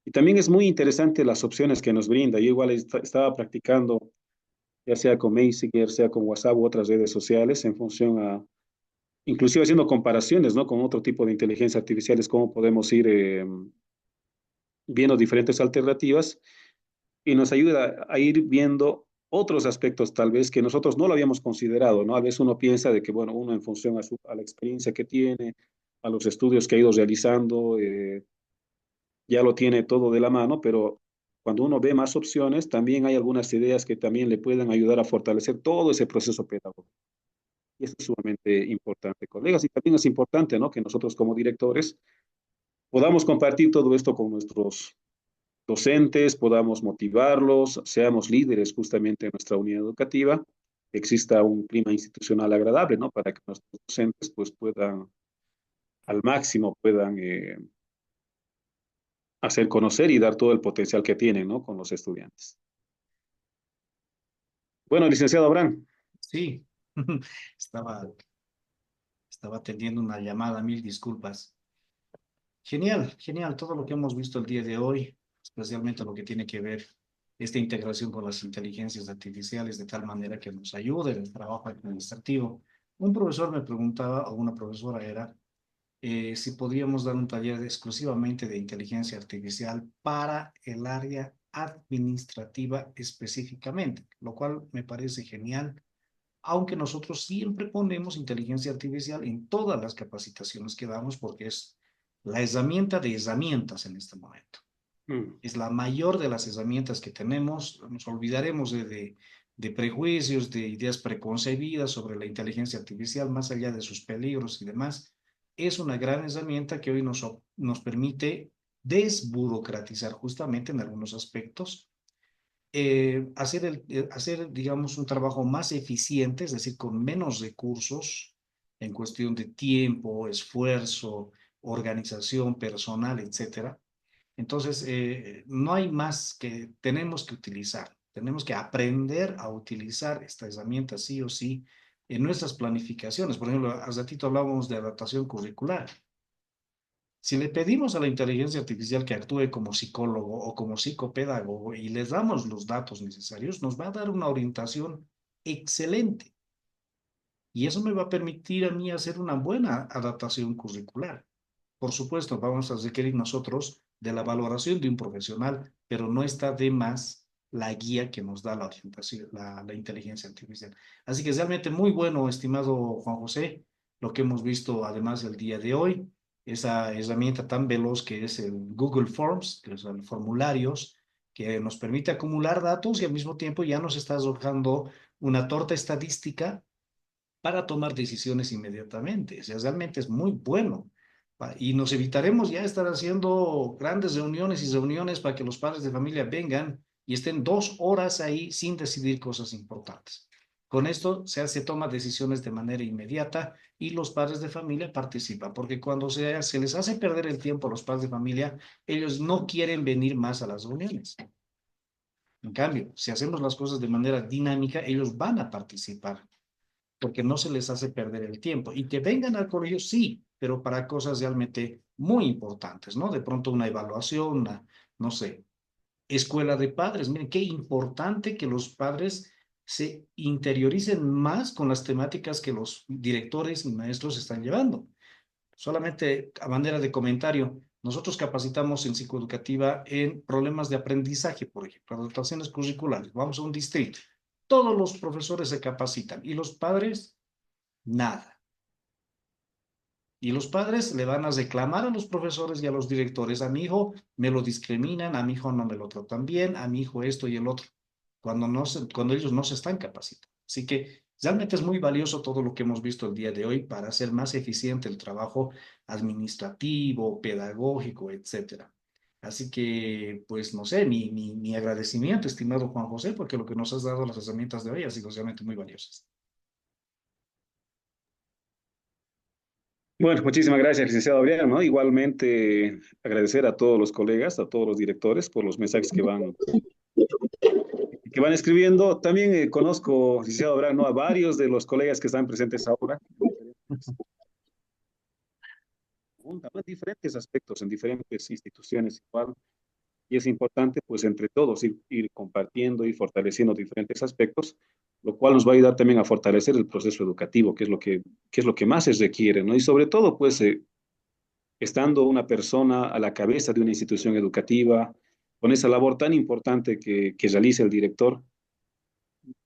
Y también es muy interesante las opciones que nos brinda. Yo igual estaba practicando, ya sea con Messenger, sea con WhatsApp u otras redes sociales, en función a inclusive haciendo comparaciones, ¿no? Con otro tipo de inteligencia artificiales, cómo podemos ir viendo diferentes alternativas y nos ayuda a ir viendo otros aspectos tal vez que nosotros no lo habíamos considerado, ¿no? A veces uno piensa de que, bueno, uno en función a la experiencia que tiene, a los estudios que ha ido realizando, ya lo tiene todo de la mano, pero cuando uno ve más opciones, también hay algunas ideas que también le pueden ayudar a fortalecer todo ese proceso pedagógico. Y eso es sumamente importante, colegas. Y también es importante, ¿no? Que nosotros como directores podamos compartir todo esto con nuestros docentes, podamos motivarlos, seamos líderes justamente en nuestra unidad educativa, que exista un clima institucional agradable, ¿no? Para que nuestros docentes pues puedan al máximo, puedan hacer conocer y dar todo el potencial que tienen, ¿no? Con los estudiantes. Bueno, licenciado Abraham. Sí, estaba, estaba atendiendo una llamada, mil disculpas. Genial, genial, todo lo que hemos visto el día de hoy, especialmente lo que tiene que ver esta integración con las inteligencias artificiales de tal manera que nos ayude en el trabajo administrativo. Un profesor me preguntaba, o una profesora era, si podríamos dar un taller exclusivamente de inteligencia artificial para el área administrativa específicamente, lo cual me parece genial, aunque nosotros siempre ponemos inteligencia artificial en todas las capacitaciones que damos porque es la herramienta de herramientas en este momento. Mm. Es la mayor de las herramientas que tenemos. Nos olvidaremos de prejuicios, de ideas preconcebidas sobre la inteligencia artificial, más allá de sus peligros y demás. es una gran herramienta que hoy nos permite desburocratizar justamente en algunos aspectos, hacer, digamos, un trabajo más eficiente, es decir, con menos recursos en cuestión de tiempo, esfuerzo, organización personal, etcétera. Entonces, no hay más que tenemos que aprender a utilizar esta herramienta sí o sí en nuestras planificaciones. Por ejemplo, hace ratito hablábamos de adaptación curricular. Si le pedimos a la inteligencia artificial que actúe como psicólogo o como psicopedagogo y les damos los datos necesarios, nos va a dar una orientación excelente. Y eso me va a permitir a mí hacer una buena adaptación curricular. Por supuesto, vamos a requerir nosotros de la valoración de un profesional, pero no está de más la guía que nos da la orientación, la inteligencia artificial. Así que realmente muy bueno, estimado Juan José, lo que hemos visto además el día de hoy, esa herramienta tan veloz que es el Google Forms, que son formularios, que nos permite acumular datos y al mismo tiempo ya nos está arrojando una torta estadística para tomar decisiones inmediatamente. O sea, realmente es muy bueno. Y nos evitaremos ya estar haciendo grandes reuniones y reuniones para que los padres de familia vengan y estén 2 horas ahí sin decidir cosas importantes. Con esto se toma decisiones de manera inmediata y los padres de familia participan, porque cuando se les hace perder el tiempo a los padres de familia, ellos no quieren venir más a las reuniones. En cambio, si hacemos las cosas de manera dinámica, ellos van a participar porque no se les hace perder el tiempo. Y que vengan al colegio, sí, pero para cosas realmente muy importantes, ¿no? De pronto una evaluación, no sé, escuela de padres. Miren, qué importante que los padres se interioricen más con las temáticas que los directores y maestros están llevando. Solamente a manera de comentario, nosotros capacitamos en psicoeducativa en problemas de aprendizaje, por ejemplo, adaptaciones curriculares. Vamos a un distrito. Todos los profesores se capacitan y los padres, nada. Y los padres le van a reclamar a los profesores y a los directores, a mi hijo me lo discriminan, a mi hijo no me lo tratan bien, a mi hijo esto y el otro, cuando ellos no se están capacitando. Así que realmente es muy valioso todo lo que hemos visto el día de hoy para hacer más eficiente el trabajo administrativo, pedagógico, etcétera. Así que, pues, no sé, mi agradecimiento, estimado Juan José, porque lo que nos has dado las herramientas de hoy ha sido realmente muy valiosas. Bueno, muchísimas gracias, licenciado Adrián, ¿no? Igualmente agradecer a todos los colegas, a todos los directores por los mensajes que van escribiendo. También conozco, licenciado Abraham, ¿no? A varios de los colegas que están presentes ahora, ¿no? En diferentes aspectos, en diferentes instituciones igual, y es importante, pues, entre todos ir compartiendo y fortaleciendo diferentes aspectos, lo cual nos va a ayudar también a fortalecer el proceso educativo, que es lo que más se requiere, ¿no? Y sobre todo, pues, estando una persona a la cabeza de una institución educativa, con esa labor tan importante que realiza el director,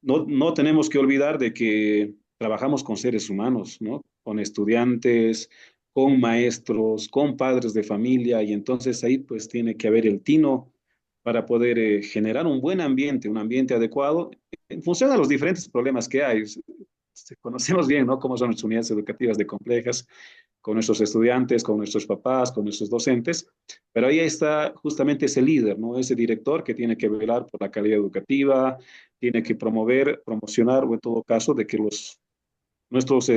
no tenemos que olvidar de que trabajamos con seres humanos, ¿no? Con estudiantes, con maestros, con padres de familia, y entonces ahí pues tiene que haber el tino para poder generar un buen ambiente, un ambiente adecuado en función a los diferentes problemas que hay. Conocemos bien, ¿no? Cómo son las unidades educativas de complejas, con nuestros estudiantes, con nuestros papás, con nuestros docentes, pero ahí está justamente ese líder, ¿no? Ese director que tiene que velar por la calidad educativa, tiene que promover, promocionar, o en todo caso, de que nuestros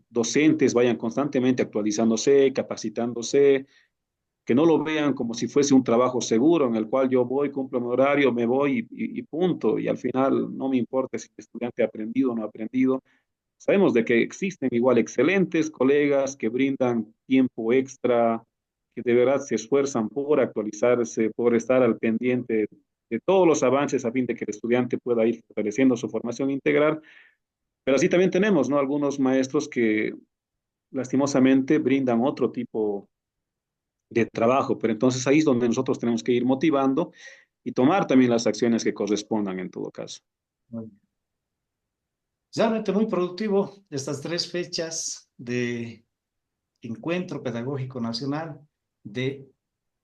docentes vayan constantemente actualizándose, capacitándose, que no lo vean como si fuese un trabajo seguro en el cual yo voy, cumplo mi horario, me voy y punto, y al final no me importa si el estudiante ha aprendido o no ha aprendido. Sabemos de que existen igual excelentes colegas que brindan tiempo extra, que de verdad se esfuerzan por actualizarse, por estar al pendiente de todos los avances a fin de que el estudiante pueda ir fortaleciendo su formación integral. Pero así también tenemos, ¿no? Algunos maestros que lastimosamente brindan otro tipo de trabajo, pero entonces ahí es donde nosotros tenemos que ir motivando y tomar también las acciones que correspondan en todo caso. Realmente muy productivo estas 3 fechas de Encuentro Pedagógico Nacional de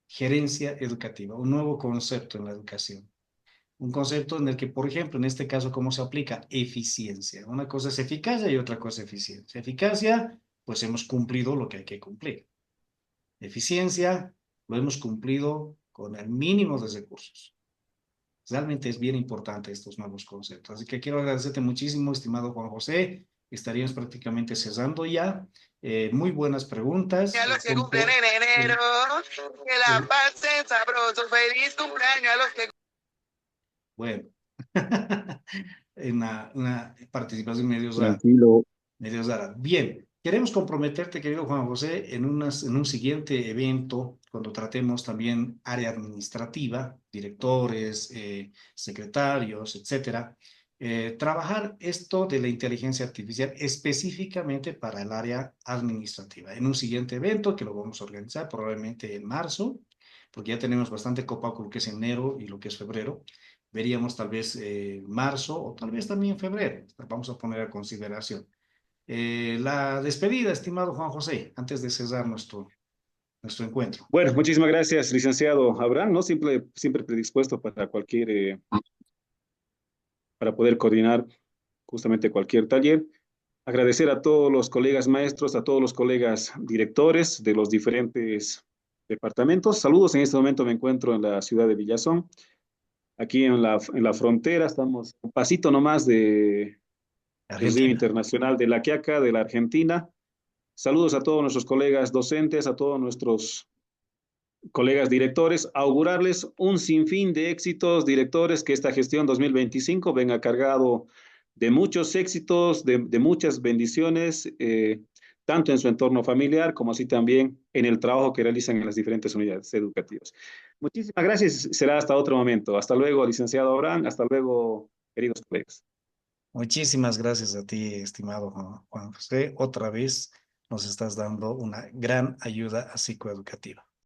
Gerencia Educativa, un nuevo concepto en la educación. Un concepto en el que, por ejemplo, en este caso, ¿cómo se aplica? Eficiencia. Una cosa es eficacia y otra cosa es eficiencia. Eficacia pues hemos cumplido lo que hay que cumplir. Eficiencia, lo hemos cumplido con el mínimo de recursos. Realmente es bien importante estos nuevos conceptos. Así que quiero agradecerte muchísimo, estimado Juan José. Estaríamos prácticamente cerrando ya. Muy buenas preguntas. A los que cumplen en enero, que la pasen sabroso, feliz cumpleaños a los que... Bueno, una participación medio rara. Tranquilo. Medio rara. Bien, queremos comprometerte, querido Juan José, en un siguiente evento, cuando tratemos también área administrativa, directores, secretarios, etcétera, trabajar esto de la inteligencia artificial específicamente para el área administrativa. En un siguiente evento que lo vamos a organizar probablemente en marzo, porque ya tenemos bastante copado con lo que es enero y lo que es febrero. Veríamos tal vez marzo o tal vez también febrero. Vamos a poner a consideración. La despedida, estimado Juan José, antes de cerrar nuestro encuentro. Bueno, muchísimas gracias, licenciado Abraham, ¿no? Siempre predispuesto para para poder coordinar justamente cualquier taller. Agradecer a todos los colegas maestros, a todos los colegas directores de los diferentes departamentos. Saludos, en este momento me encuentro en la ciudad de Villazón, aquí en la frontera, estamos un pasito nomás del Río Argentina. Internacional de La Quiaca, de la Argentina. Saludos a todos nuestros colegas docentes, a todos nuestros colegas directores, augurarles un sinfín de éxitos, directores, que esta gestión 2025 venga cargado de muchos éxitos, de muchas bendiciones, tanto en su entorno familiar como así también en el trabajo que realizan en las diferentes unidades educativas. Muchísimas gracias, será hasta otro momento. Hasta luego, licenciado Abraham, hasta luego, queridos colegas. Muchísimas gracias a ti, estimado Juan José. Otra vez nos estás dando una gran ayuda psicoeducativa.